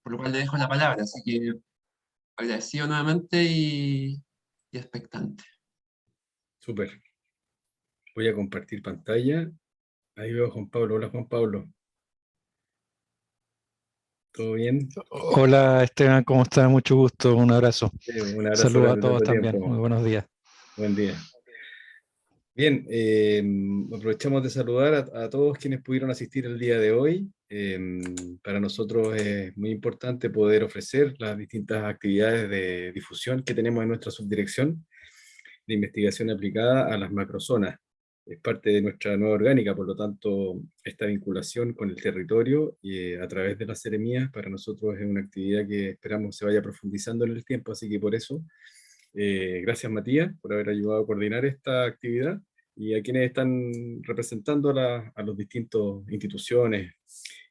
por lo cual le dejo la palabra. Así que agradecido nuevamente y expectante. Súper. Voy a compartir pantalla. Ahí veo a Juan Pablo. Hola, Juan Pablo. ¿Todo bien? Hola Esteban, ¿cómo estás? Mucho gusto, un abrazo. Un abrazo Saludos a grande todos tanto también, muy tiempo. buenos días. Buen día. Bien, aprovechamos de saludar a todos quienes pudieron asistir el día de hoy. Para nosotros es muy importante poder ofrecer las distintas actividades de difusión que tenemos en nuestra subdirección de investigación aplicada a las macrozonas. Es parte de nuestra nueva orgánica, por lo tanto, esta vinculación con el territorio y a través de las seremías para nosotros es una actividad que esperamos se vaya profundizando en el tiempo, así que por eso, gracias Matías por haber ayudado a coordinar esta actividad y a quienes están representando a los distintos instituciones,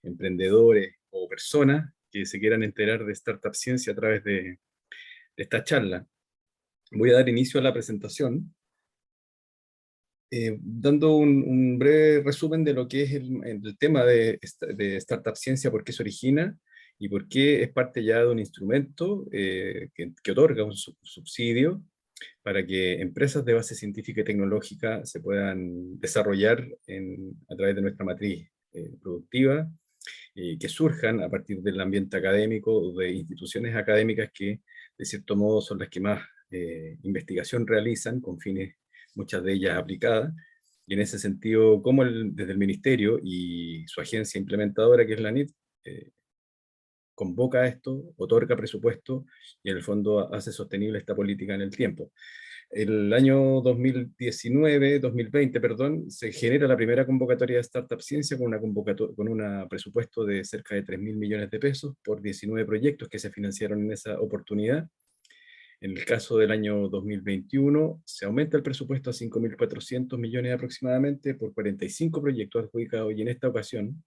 emprendedores o personas que se quieran enterar de Startup Ciencia a través de esta charla. Voy a dar inicio a la presentación, dando un breve resumen de lo que es el tema de Startup Ciencia, por qué se origina y por qué es parte ya de un instrumento que otorga un subsidio para que empresas de base científica y tecnológica se puedan desarrollar a través de nuestra matriz productiva, que surjan a partir del ambiente académico o de instituciones académicas que de cierto modo son las que más investigación realizan con fines, muchas de ellas aplicadas, y en ese sentido, como desde el Ministerio y su agencia implementadora, que es la NIT, convoca esto, otorga presupuesto y en el fondo hace sostenible esta política en el tiempo. El año 2019, 2020, perdón, se genera la primera convocatoria de Startup Ciencia con un presupuesto de cerca de 3.000 millones de pesos por 19 proyectos que se financiaron en esa oportunidad. En el caso del año 2021, se aumenta el presupuesto a 5.400 millones aproximadamente por 45 proyectos adjudicados, y en esta ocasión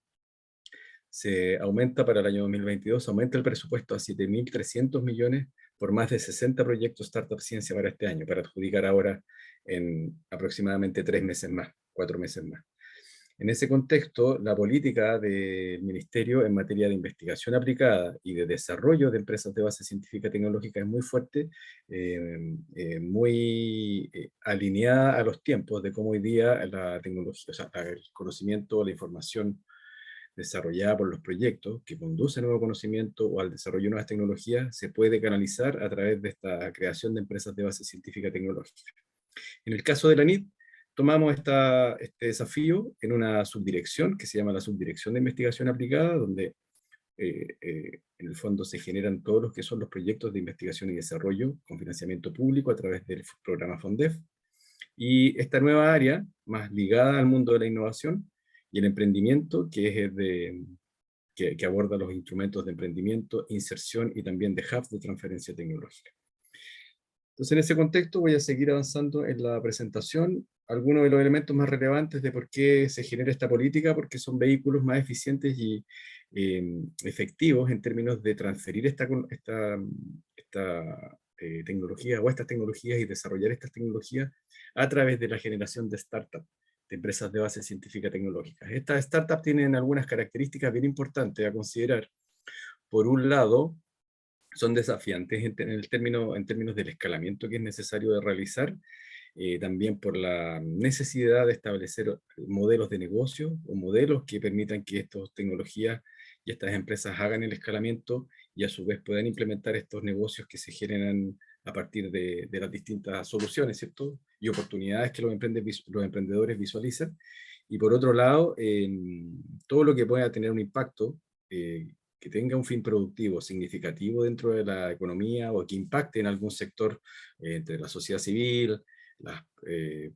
se aumenta para el año 2022, aumenta el presupuesto a 7.300 millones por más de 60 proyectos Startup Ciencia para este año, para adjudicar ahora en aproximadamente 3 meses más, 4 meses más. En ese contexto, la política del Ministerio en materia de investigación aplicada y de desarrollo de empresas de base científica y tecnológica es muy fuerte, muy alineada a los tiempos de cómo hoy día la tecnología, o sea, el conocimiento, la información desarrollada por los proyectos que conducen a nuevo conocimiento o al desarrollo de nuevas tecnologías se puede canalizar a través de esta creación de empresas de base científica y tecnológica. En el caso de la NIT, tomamos este desafío en una subdirección que se llama la Subdirección de Investigación Aplicada, donde en el fondo se generan todos los que son los proyectos de investigación y desarrollo con financiamiento público a través del programa FONDEF. Y esta nueva área, más ligada al mundo de la innovación y el emprendimiento, que aborda los instrumentos de emprendimiento, inserción y también de hubs de transferencia tecnológica. Entonces, en ese contexto voy a seguir avanzando en la presentación. Algunos de los elementos más relevantes de por qué se genera esta política, porque son vehículos más eficientes y efectivos en términos de transferir esta tecnología o estas tecnologías y desarrollar estas tecnologías a través de la generación de startups, de empresas de base científica tecnológica. Estas startups tienen algunas características bien importantes a considerar. Por un lado, son desafiantes en términos del escalamiento que es necesario de realizar, también por la necesidad de establecer modelos de negocio o modelos que permitan que estas tecnologías y estas empresas hagan el escalamiento y a su vez puedan implementar estos negocios que se generan a partir de las distintas soluciones, ¿cierto? Y oportunidades que los emprendedores visualizan. Y por otro lado, todo lo que pueda tener un impacto que tenga un fin productivo significativo dentro de la economía o que impacte en algún sector entre la sociedad civil, las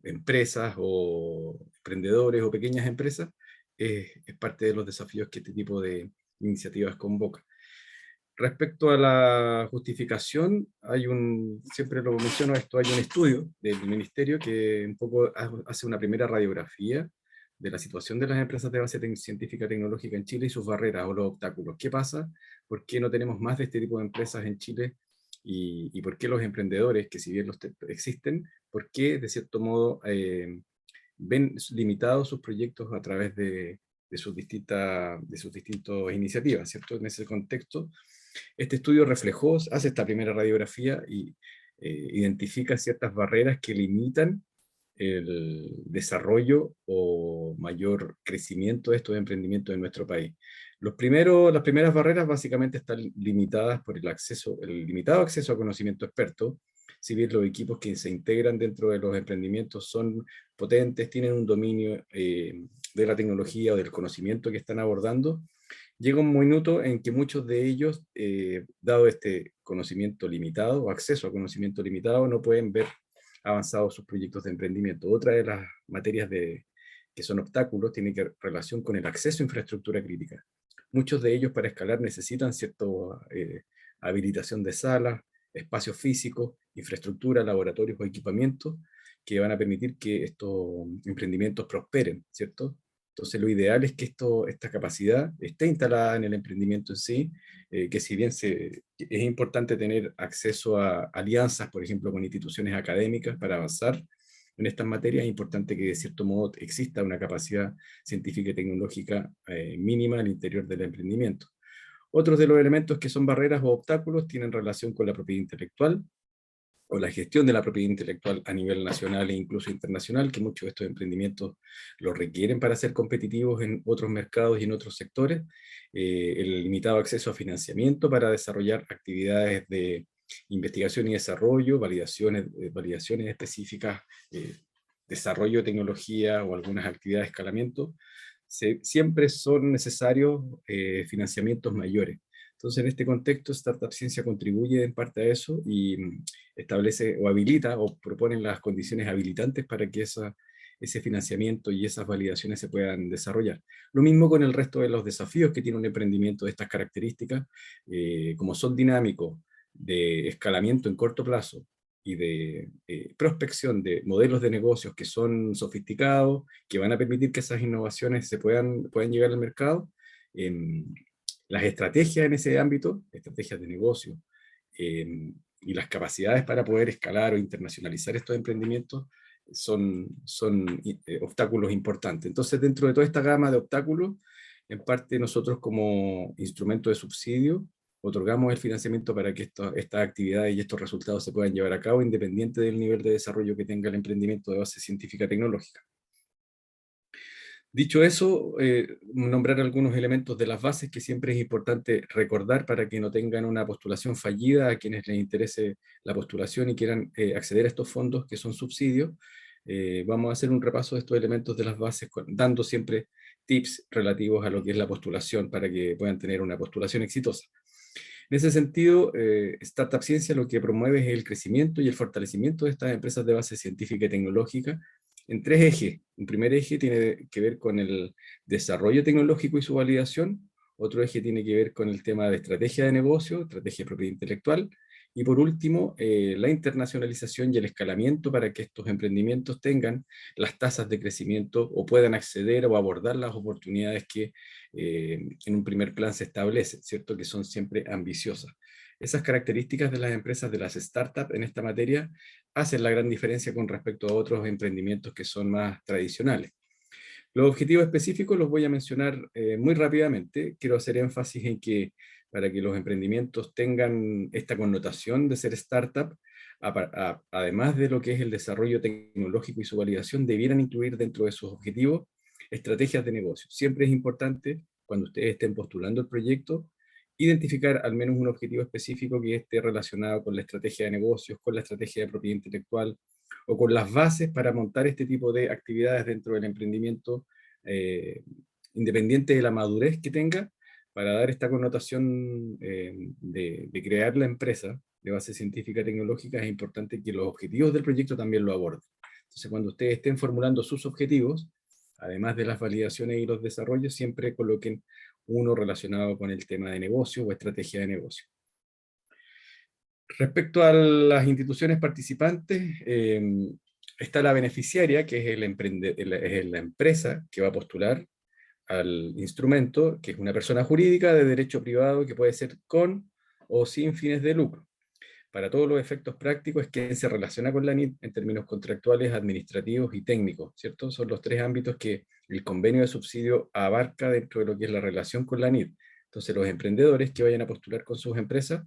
empresas o emprendedores o pequeñas empresas, es parte de los desafíos que este tipo de iniciativas convoca. Respecto a la justificación, siempre lo menciono esto, hay un estudio del Ministerio que un poco hace una primera radiografía de la situación de las empresas de base científica y tecnológica en Chile y sus barreras o los obstáculos. ¿Qué pasa? ¿Por qué no tenemos más de este tipo de empresas en Chile? Y por qué los emprendedores, que si bien existen, por qué de cierto modo ven limitados sus proyectos a través de sus distintas iniciativas, ¿cierto? En ese contexto, este estudio hace esta primera radiografía y identifica ciertas barreras que limitan el desarrollo o mayor crecimiento de estos emprendimientos en nuestro país. Las primeras barreras básicamente están limitadas por el limitado acceso a conocimiento experto. Si bien los equipos que se integran dentro de los emprendimientos son potentes, tienen un dominio de la tecnología o del conocimiento que están abordando, llega un minuto en que muchos de ellos, dado este conocimiento limitado o acceso a conocimiento limitado, no pueden ver avanzados sus proyectos de emprendimiento. Otra de las materias que son obstáculos tiene relación con el acceso a infraestructura crítica. Muchos de ellos para escalar necesitan cierta habilitación de salas, espacios físicos, infraestructura, laboratorios o equipamientos que van a permitir que estos emprendimientos prosperen, ¿cierto? Entonces lo ideal es que esta capacidad esté instalada en el emprendimiento en sí, que si bien es importante tener acceso a alianzas, por ejemplo, con instituciones académicas para avanzar en estas materias, es importante que de cierto modo exista una capacidad científica y tecnológica mínima al interior del emprendimiento. Otros de los elementos que son barreras o obstáculos tienen relación con la propiedad intelectual, o la gestión de la propiedad intelectual a nivel nacional e incluso internacional, que muchos de estos emprendimientos lo requieren para ser competitivos en otros mercados y en otros sectores, el limitado acceso a financiamiento para desarrollar actividades de investigación y desarrollo, validaciones específicas, desarrollo de tecnología o algunas actividades de escalamiento, siempre son necesarios financiamientos mayores. Entonces, en este contexto, Startup Ciencia contribuye en parte a eso y establece o habilita o propone las condiciones habilitantes para que ese financiamiento y esas validaciones se puedan desarrollar. Lo mismo con el resto de los desafíos que tiene un emprendimiento de estas características, como son dinámicos, de escalamiento en corto plazo y de prospección de modelos de negocios que son sofisticados, que van a permitir que esas innovaciones puedan llegar al mercado. Las estrategias en ese ámbito, estrategias de negocio, y las capacidades para poder escalar o internacionalizar estos emprendimientos son obstáculos importantes. Entonces, dentro de toda esta gama de obstáculos, en parte nosotros como instrumento de subsidio otorgamos el financiamiento para que estas actividades y estos resultados se puedan llevar a cabo independiente del nivel de desarrollo que tenga el emprendimiento de base científica tecnológica. Dicho eso, nombrar algunos elementos de las bases que siempre es importante recordar para que no tengan una postulación fallida a quienes les interese la postulación y quieran acceder a estos fondos que son subsidios. Vamos a hacer un repaso de estos elementos de las bases, dando siempre tips relativos a lo que es la postulación para que puedan tener una postulación exitosa. En ese sentido, Startup Ciencia lo que promueve es el crecimiento y el fortalecimiento de estas empresas de base científica y tecnológica en tres ejes. Un primer eje tiene que ver con el desarrollo tecnológico y su validación, otro eje tiene que ver con el tema de estrategia de negocio, estrategia de propiedad intelectual, y por último, la internacionalización y el escalamiento para que estos emprendimientos tengan las tasas de crecimiento o puedan acceder o abordar las oportunidades que en un primer plan se establecen, ¿cierto? Que son siempre ambiciosas. Esas características de las empresas, de las startups en esta materia, hacen la gran diferencia con respecto a otros emprendimientos que son más tradicionales. Los objetivos específicos los voy a mencionar muy rápidamente. Quiero hacer énfasis en que para que los emprendimientos tengan esta connotación de ser startup, además de lo que es el desarrollo tecnológico y su validación, debieran incluir dentro de sus objetivos estrategias de negocio. Siempre es importante, cuando ustedes estén postulando el proyecto, identificar al menos un objetivo específico que esté relacionado con la estrategia de negocios, con la estrategia de propiedad intelectual, o con las bases para montar este tipo de actividades dentro del emprendimiento, independiente de la madurez que tenga, para dar esta connotación de crear la empresa de base científica y tecnológica. Es importante que los objetivos del proyecto también lo aborden. Entonces, cuando ustedes estén formulando sus objetivos, además de las validaciones y los desarrollos, siempre coloquen uno relacionado con el tema de negocio o estrategia de negocio. Respecto a las instituciones participantes, está la beneficiaria, que es la empresa que va a postular al instrumento, que es una persona jurídica de derecho privado que puede ser con o sin fines de lucro. para todos los efectos prácticos, es quien se relaciona con la NIT en términos contractuales, administrativos y técnicos, ¿cierto? Son los tres ámbitos que el convenio de subsidio abarca dentro de lo que es la relación con la NIT. Entonces, los emprendedores que vayan a postular con sus empresas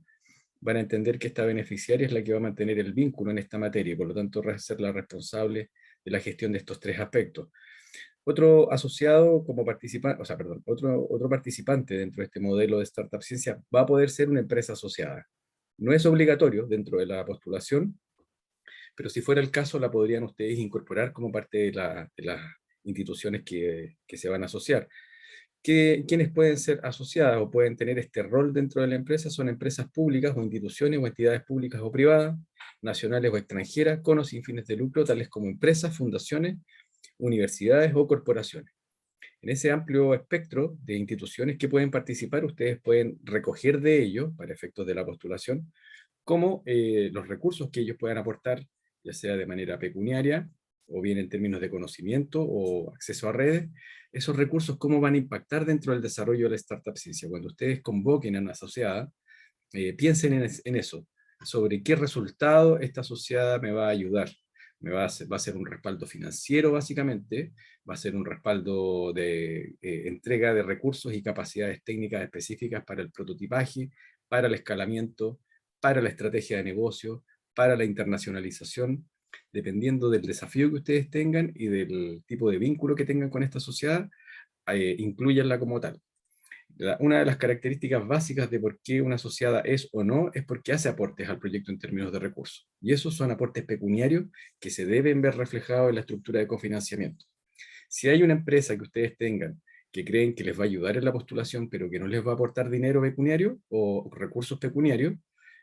van a entender que esta beneficiaria es la que va a mantener el vínculo en esta materia y por lo tanto va a ser la responsable de la gestión de estos tres aspectos. Otro asociado como participante, o sea, perdón, otro participante dentro de este modelo de Startup Ciencia va a poder ser una empresa asociada. No es obligatorio dentro de la postulación, pero si fuera el caso la podrían ustedes incorporar como parte de las instituciones que se van a asociar. ¿Quiénes pueden ser asociadas o pueden tener este rol dentro de la empresa? Son empresas públicas o instituciones o entidades públicas o privadas, nacionales o extranjeras, con o sin fines de lucro, tales como empresas, fundaciones, universidades o corporaciones. En ese amplio espectro de instituciones que pueden participar, ustedes pueden recoger de ellos, para efectos de la postulación, como los recursos que ellos puedan aportar, ya sea de manera pecuniaria, o bien en términos de conocimiento o acceso a redes, esos recursos cómo van a impactar dentro del desarrollo de la Startup Ciencia. Cuando ustedes convoquen a una asociada, piensen en eso, sobre qué resultado esta asociada me va a ayudar. Va a ser un respaldo financiero, básicamente, va a ser un respaldo de entrega de recursos y capacidades técnicas específicas para el prototipaje, para el escalamiento, para la estrategia de negocio, para la internacionalización, dependiendo del desafío que ustedes tengan y del tipo de vínculo que tengan con esta sociedad, incluyanla como tal. Una de las características básicas de por qué una asociada es o no es porque hace aportes al proyecto en términos de recursos. Y esos son aportes pecuniarios que se deben ver reflejados en la estructura de cofinanciamiento. Si hay una empresa que ustedes tengan que creen que les va a ayudar en la postulación, pero que no les va a aportar dinero pecuniario o recursos pecuniarios,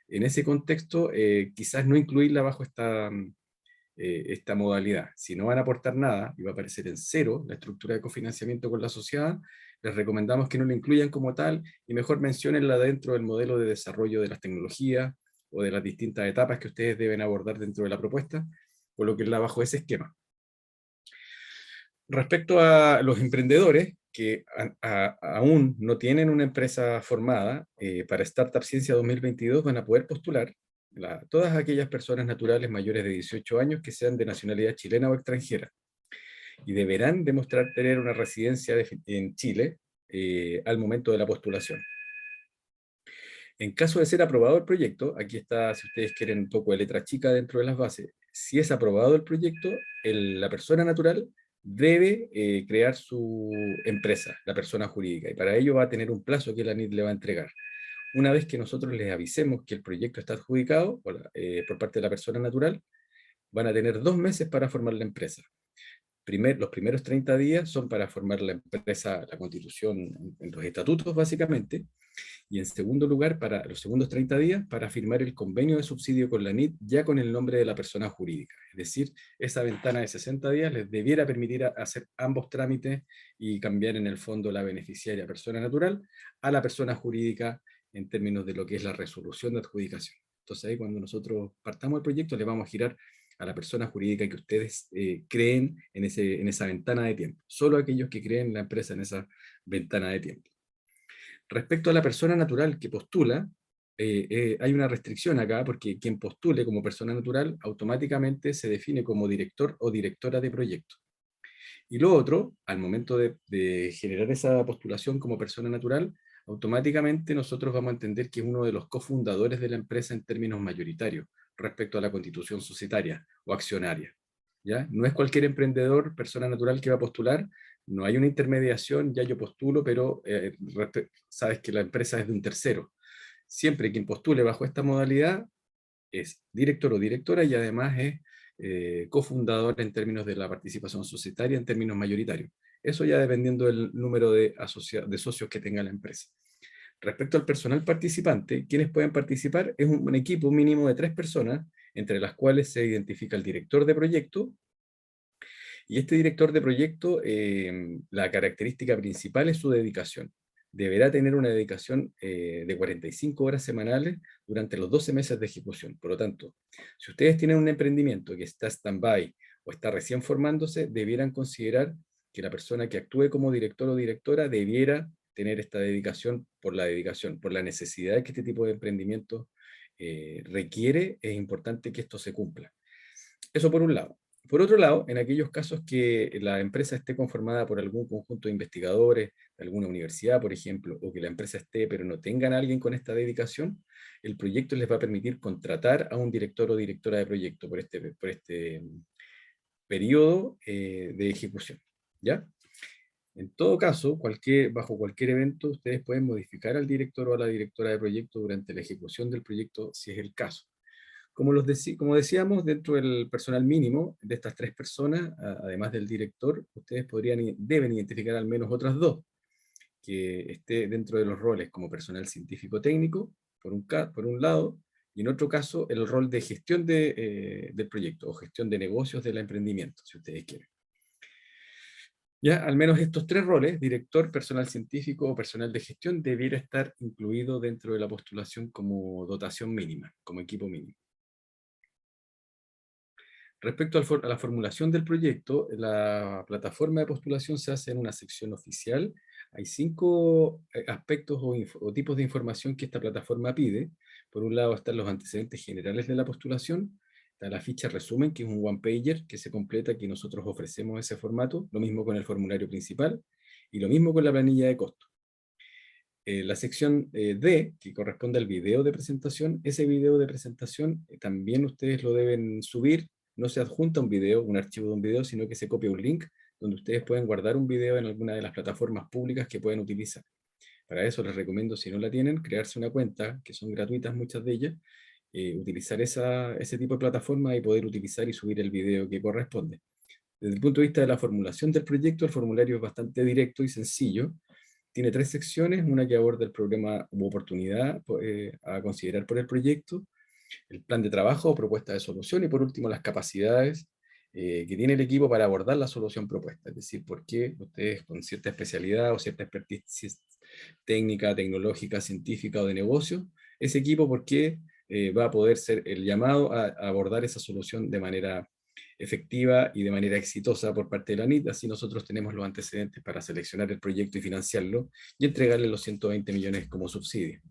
en ese contexto quizás no incluirla bajo esta modalidad. Si no van a aportar nada y va a aparecer en cero la estructura de cofinanciamiento con la asociada, les recomendamos que no la incluyan como tal y mejor menciónenla dentro del modelo de desarrollo de las tecnologías o de las distintas etapas que ustedes deben abordar dentro de la propuesta, colóquenla bajo ese esquema. Respecto a los emprendedores que aún no tienen una empresa formada, para Startup Ciencia 2022 van a poder postular todas aquellas personas naturales mayores de 18 años que sean de nacionalidad chilena o extranjera y deberán demostrar tener una residencia en Chile al momento de la postulación. En caso de ser aprobado el proyecto, aquí está, si ustedes quieren, un poco de letra chica dentro de las bases. Si es aprobado el proyecto, la persona natural debe crear su empresa, la persona jurídica, y para ello va a tener un plazo que la NIT le va a entregar. Una vez que nosotros les avisemos que el proyecto está adjudicado por parte de la persona natural, van a tener 2 meses para formar la empresa. Los primeros 30 días son para formar la empresa, la constitución, en los estatutos básicamente, y en segundo lugar, para los segundos 30 días, para firmar el convenio de subsidio con la NIT, ya con el nombre de la persona jurídica. Es decir, esa ventana de 60 días les debiera permitir hacer ambos trámites y cambiar en el fondo la beneficiaria persona natural a la persona jurídica en términos de lo que es la resolución de adjudicación. Entonces ahí cuando nosotros partamos el proyecto le vamos a girar a la persona jurídica que ustedes creen en esa ventana de tiempo. Solo aquellos que creen la empresa en esa ventana de tiempo. Respecto a la persona natural que postula, hay una restricción acá, porque quien postule como persona natural automáticamente se define como director o directora de proyecto. Y lo otro, al momento de generar esa postulación como persona natural, automáticamente nosotros vamos a entender que es uno de los cofundadores de la empresa en términos mayoritarios respecto a la constitución societaria o accionaria. ¿Ya? No es cualquier emprendedor, persona natural que va a postular, no hay una intermediación, ya yo postulo, pero sabes que la empresa es de un tercero. Siempre quien postule bajo esta modalidad es director o directora y además es cofundador en términos de la participación societaria, en términos mayoritarios. Eso ya dependiendo del número de socios que tenga la empresa. Respecto al personal participante, quienes pueden participar es un equipo mínimo de 3 personas, entre las cuales se identifica el director de proyecto, y este director de proyecto, la característica principal es su dedicación. Deberá tener una dedicación de 45 horas semanales durante los 12 meses de ejecución. Por lo tanto, si ustedes tienen un emprendimiento que está stand-by o está recién formándose, debieran considerar que la persona que actúe como director o directora debiera tener esta dedicación, por la necesidad que este tipo de emprendimientos requiere, es importante que esto se cumpla. Eso por un lado. Por otro lado, en aquellos casos que la empresa esté conformada por algún conjunto de investigadores, de alguna universidad, por ejemplo, o que la empresa esté, pero no tengan a alguien con esta dedicación, el proyecto les va a permitir contratar a un director o directora de proyecto por este periodo de ejecución, ¿ya? En todo caso, bajo cualquier evento, ustedes pueden modificar al director o a la directora de proyecto durante la ejecución del proyecto, si es el caso. Como decíamos, dentro del personal mínimo de estas 3 personas, además del director, ustedes deben identificar al menos otras 2, que esté dentro de los roles como personal científico técnico, por un lado, y en otro caso, el rol de gestión del proyecto, o gestión de negocios del emprendimiento, si ustedes quieren. Ya, al menos estos 3 roles, director, personal científico o personal de gestión, debiera estar incluido dentro de la postulación como dotación mínima, como equipo mínimo. Respecto a la formulación del proyecto, la plataforma de postulación se hace en una sección oficial. Hay 5 aspectos o tipos de información que esta plataforma pide. Por un lado están los antecedentes generales de la postulación, está la ficha resumen, que es un one-pager que se completa, que nosotros ofrecemos ese formato, lo mismo con el formulario principal, y lo mismo con la planilla de costo. La sección D, que corresponde al video de presentación, ese video de presentación también ustedes lo deben subir. No se adjunta un archivo de un video, sino que se copia un link donde ustedes pueden guardar un video en alguna de las plataformas públicas que pueden utilizar. Para eso les recomiendo, si no la tienen, crearse una cuenta, que son gratuitas muchas de ellas, utilizar ese tipo de plataforma y poder utilizar y subir el video que corresponde. Desde el punto de vista de la formulación del proyecto, el formulario es bastante directo y sencillo. Tiene 3 secciones, una que aborda el problema u oportunidad a considerar por el proyecto, el plan de trabajo o propuesta de solución, y por último las capacidades que tiene el equipo para abordar la solución propuesta, es decir, por qué ustedes con cierta especialidad o cierta expertise técnica, tecnológica, científica o de negocio, ese equipo por qué va a poder ser el llamado a abordar esa solución de manera efectiva y de manera exitosa por parte de la NIT. Así nosotros tenemos los antecedentes para seleccionar el proyecto y financiarlo y entregarle los 120 millones como subsidio.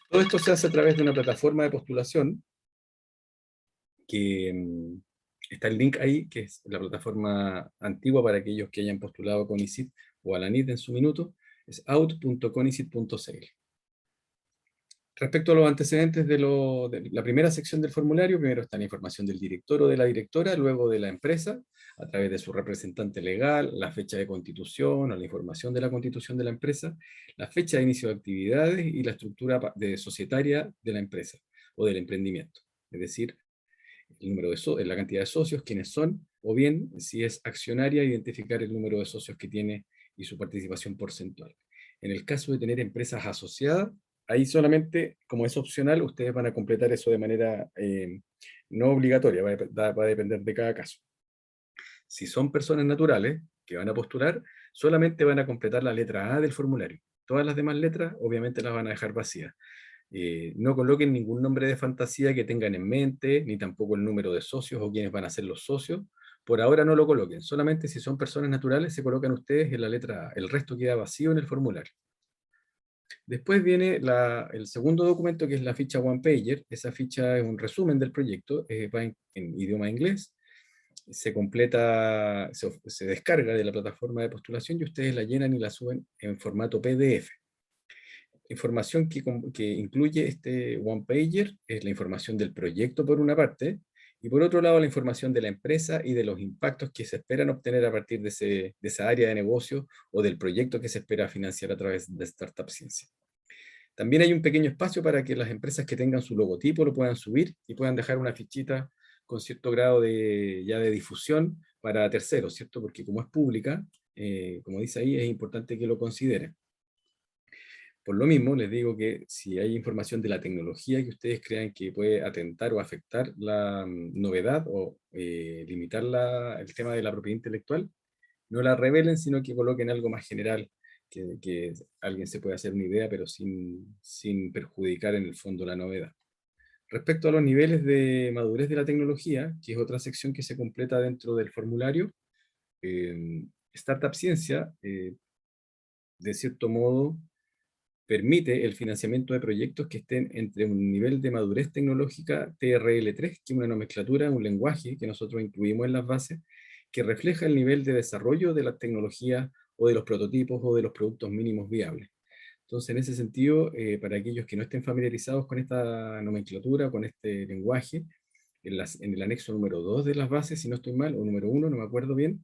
Todo esto se hace a través de una plataforma de postulación que está el link ahí, que es la plataforma antigua para aquellos que hayan postulado con ICIT o a la NIT en su minuto, es out.conicit.cl. Respecto a los antecedentes de la primera sección del formulario, primero está la información del director o de la directora, luego de la empresa, a través de su representante legal, la fecha de constitución o la información de la constitución de la empresa, la fecha de inicio de actividades y la estructura societaria de la empresa o del emprendimiento. Es decir, el número de la cantidad de socios, quiénes son, o bien, si es accionaria, identificar el número de socios que tiene y su participación porcentual. En el caso de tener empresas asociadas, ahí solamente, como es opcional, ustedes van a completar eso de manera no obligatoria, va a depender de cada caso. Si son personas naturales que van a postular, solamente van a completar la letra A del formulario. Todas las demás letras, obviamente, las van a dejar vacías. No coloquen ningún nombre de fantasía que tengan en mente, ni tampoco el número de socios o quiénes van a ser los socios. Por ahora no lo coloquen, solamente si son personas naturales se colocan ustedes en la letra A. El resto queda vacío en el formulario. Después viene el segundo documento, que es la ficha One Pager. Esa ficha es un resumen del proyecto, va en idioma inglés, se completa, se descarga de la plataforma de postulación y ustedes la llenan y la suben en formato PDF. Información que incluye este One Pager es la información del proyecto por una parte, y por otro lado la información de la empresa y de los impactos que se esperan obtener a partir de esa área de negocio o del proyecto que se espera financiar a través de Startup Ciencia. También hay un pequeño espacio para que las empresas que tengan su logotipo lo puedan subir y puedan dejar una fichita con cierto grado de difusión para terceros, ¿cierto? Porque como es pública, como dice ahí, es importante que lo consideren. Por lo mismo, les digo que si hay información de la tecnología que ustedes crean que puede atentar o afectar la novedad o limitar el tema de la propiedad intelectual, no la revelen, sino que coloquen algo más general, que alguien se pueda hacer una idea, pero sin perjudicar en el fondo la novedad. Respecto a los niveles de madurez de la tecnología, que es otra sección que se completa dentro del formulario, Startup Ciencia, de cierto modo, permite el financiamiento de proyectos que estén entre un nivel de madurez tecnológica TRL3, que es una nomenclatura, un lenguaje que nosotros incluimos en las bases, que refleja el nivel de desarrollo de la tecnología o de los prototipos o de los productos mínimos viables. Entonces, en ese sentido, para aquellos que no estén familiarizados con esta nomenclatura, con este lenguaje, en el anexo número 2 de las bases, si no estoy mal, o número 1, no me acuerdo bien,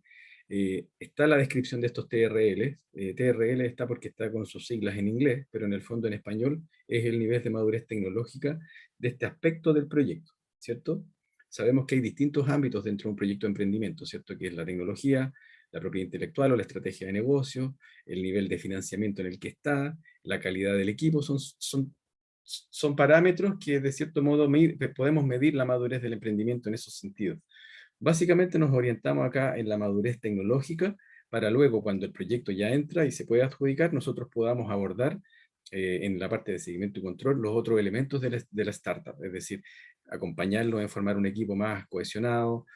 está la descripción de estos TRL. TRL está porque está con sus siglas en inglés, pero en el fondo en español es el nivel de madurez tecnológica de este aspecto del proyecto, ¿cierto? Sabemos que hay distintos ámbitos dentro de un proyecto de emprendimiento, ¿cierto? Que es la tecnología, la propiedad intelectual o la estrategia de negocio, el nivel de financiamiento en el que está, la calidad del equipo, son parámetros que de cierto modo podemos medir la madurez del emprendimiento en esos sentidos. Básicamente nos orientamos acá en la madurez tecnológica para luego cuando el proyecto ya entra y se puede adjudicar, nosotros podamos abordar en la parte de seguimiento y control los otros elementos de la startup, es decir, acompañarlos en formar un equipo más cohesionado,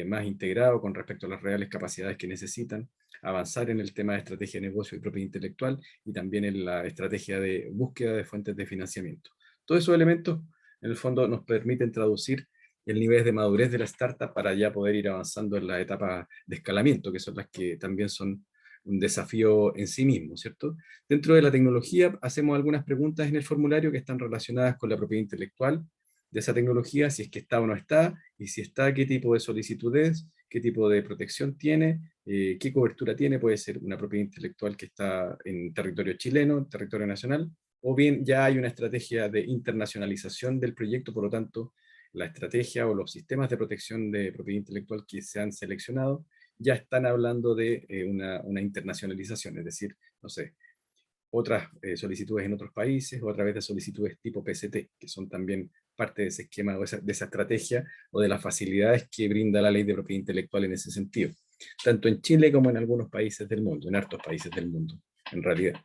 más integrado con respecto a las reales capacidades que necesitan, avanzar en el tema de estrategia de negocio y propiedad intelectual y también en la estrategia de búsqueda de fuentes de financiamiento. Todos esos elementos en el fondo nos permiten traducir el nivel de madurez de la startup para ya poder ir avanzando en la etapa de escalamiento, que son las que también son un desafío en sí mismo, ¿cierto? Dentro de la tecnología hacemos algunas preguntas en el formulario que están relacionadas con la propiedad intelectual de esa tecnología, si es que está o no está, y si está, qué tipo de solicitud es, qué tipo de protección tiene, qué cobertura tiene, puede ser una propiedad intelectual que está en territorio chileno, en territorio nacional, o bien ya hay una estrategia de internacionalización del proyecto, por lo tanto, la estrategia o los sistemas de protección de propiedad intelectual que se han seleccionado ya están hablando de una internacionalización, es decir, no sé, otras solicitudes en otros países o a través de solicitudes tipo PCT, que son también parte de ese esquema o de esa estrategia o de las facilidades que brinda la ley de propiedad intelectual en ese sentido, tanto en Chile como en algunos países del mundo, en hartos países del mundo, en realidad.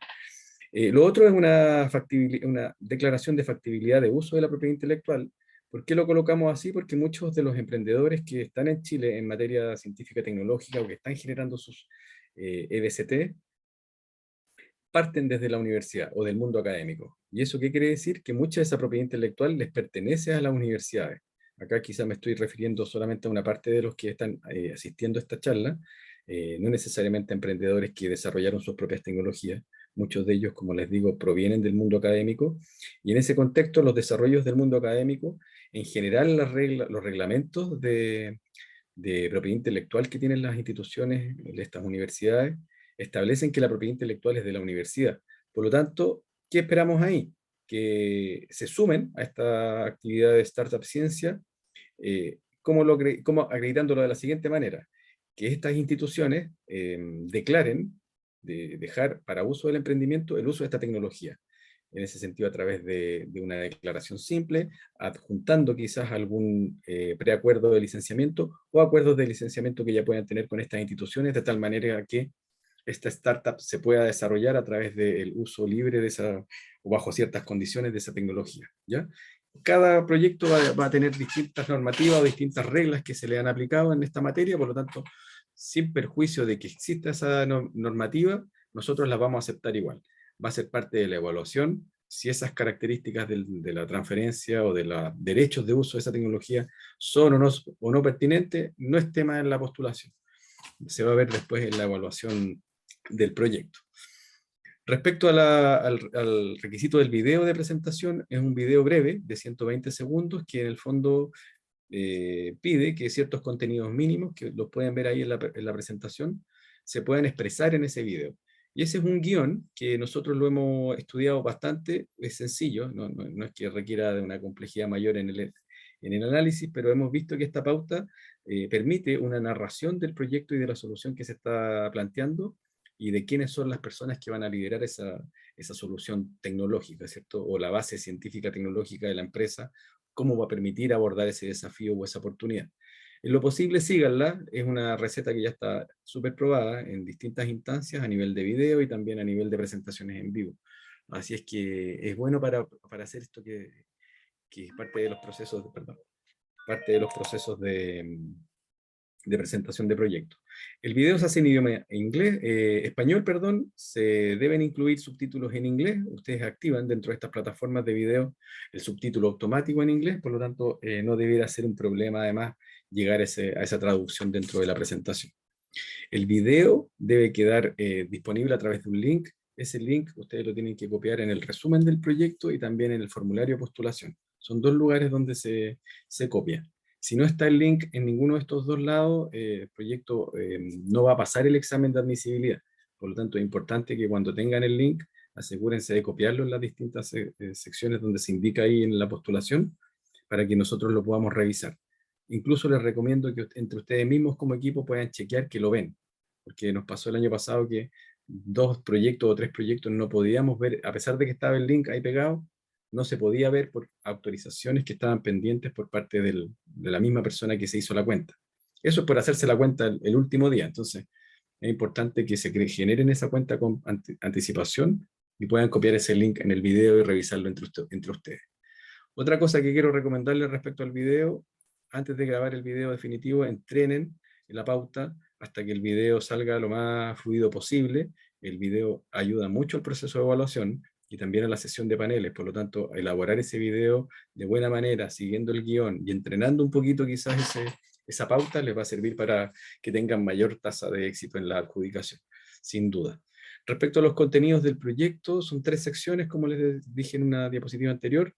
Lo otro es una declaración de factibilidad de uso de la propiedad intelectual. ¿Por qué lo colocamos así? Porque muchos de los emprendedores que están en Chile en materia científica tecnológica o que están generando sus EBCT, parten desde la universidad o del mundo académico. ¿Y eso qué quiere decir? Que mucha de esa propiedad intelectual les pertenece a las universidades. Acá quizá me estoy refiriendo solamente a una parte de los que están asistiendo a esta charla, no necesariamente a emprendedores que desarrollaron sus propias tecnologías. Muchos de ellos, como les digo, provienen del mundo académico, y en ese contexto los desarrollos del mundo académico, en general los reglamentos de propiedad intelectual que tienen las instituciones de estas universidades, establecen que la propiedad intelectual es de la universidad. Por lo tanto, ¿qué esperamos ahí? Que se sumen a esta actividad de Startup Ciencia, como acreditándolo de la siguiente manera, que estas instituciones declaren de dejar para uso del emprendimiento el uso de esta tecnología. En ese sentido, a través de una declaración simple, adjuntando quizás algún preacuerdo de licenciamiento o acuerdos de licenciamiento que ya puedan tener con estas instituciones, de tal manera que esta startup se pueda desarrollar a través del uso libre de esa, o bajo ciertas condiciones de esa tecnología, ¿ya? Cada proyecto va a tener distintas normativas o distintas reglas que se le han aplicado en esta materia, por lo tanto, sin perjuicio de que exista esa normativa, nosotros la vamos a aceptar igual. Va a ser parte de la evaluación si esas características de la transferencia o de los derechos de uso de esa tecnología son o no pertinentes, no es tema en la postulación. Se va a ver después en la evaluación del proyecto. Respecto al requisito del video de presentación, es un video breve de 120 segundos que en el fondo pide que ciertos contenidos mínimos, que los pueden ver ahí en la presentación, se puedan expresar en ese video. Y ese es un guión que nosotros lo hemos estudiado bastante, es sencillo, no es que requiera de una complejidad mayor en el análisis, pero hemos visto que esta pauta permite una narración del proyecto y de la solución que se está planteando, y de quiénes son las personas que van a liderar esa solución tecnológica, ¿cierto? O la base científica tecnológica de la empresa, cómo va a permitir abordar ese desafío o esa oportunidad. En lo posible, síganla, es una receta que ya está súper probada en distintas instancias a nivel de video y también a nivel de presentaciones en vivo. Así es que es bueno para hacer esto que es parte de los procesos, parte de los procesos de presentación de proyectos. El video se hace en idioma español, perdón, se deben incluir subtítulos en inglés. Ustedes activan dentro de estas plataformas de video el subtítulo automático en inglés, por lo tanto no debiera ser un problema además llegar a esa traducción dentro de la presentación. El video debe quedar disponible a través de un link. Ese link ustedes lo tienen que copiar en el resumen del proyecto y también en el formulario de postulación. Son dos lugares donde se copia. Si no está el link en ninguno de estos dos lados, el proyecto no va a pasar el examen de admisibilidad. Por lo tanto, es importante que cuando tengan el link, asegúrense de copiarlo en las distintas secciones donde se indica ahí en la postulación, para que nosotros lo podamos revisar. Incluso les recomiendo que entre ustedes mismos como equipo puedan chequear que lo ven, porque nos pasó el año pasado que 2 proyectos o 3 proyectos no podíamos ver, a pesar de que estaba el link ahí pegado, no se podía ver por autorizaciones que estaban pendientes por parte de la misma persona que se hizo la cuenta. Eso es por hacerse la cuenta el último día. Entonces, es importante que se generen esa cuenta con anticipación y puedan copiar ese link en el video y revisarlo entre ustedes. Otra cosa que quiero recomendarles respecto al video, antes de grabar el video definitivo, entrenen en la pauta hasta que el video salga lo más fluido posible. El video ayuda mucho al proceso de evaluación y también a la sesión de paneles. Por lo tanto, elaborar ese video de buena manera, siguiendo el guión y entrenando un poquito quizás esa pauta, les va a servir para que tengan mayor tasa de éxito en la adjudicación, sin duda. Respecto a los contenidos del proyecto, son 3 secciones, como les dije en una diapositiva anterior.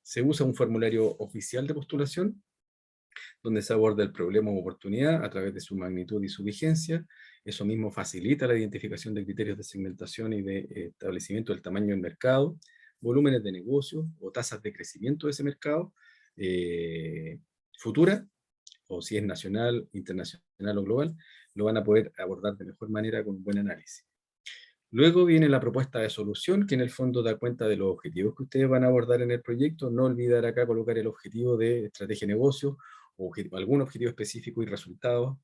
Se usa un formulario oficial de postulación, donde se aborda el problema o oportunidad a través de su magnitud y su vigencia. Eso mismo facilita la identificación de criterios de segmentación y de establecimiento del tamaño del mercado, volúmenes de negocio o tasas de crecimiento de ese mercado futura, o si es nacional, internacional o global, lo van a poder abordar de mejor manera con un buen análisis. Luego viene la propuesta de solución, que en el fondo da cuenta de los objetivos que ustedes van a abordar en el proyecto. No olvidar acá colocar el objetivo de estrategia de negocio, o algún objetivo específico y resultados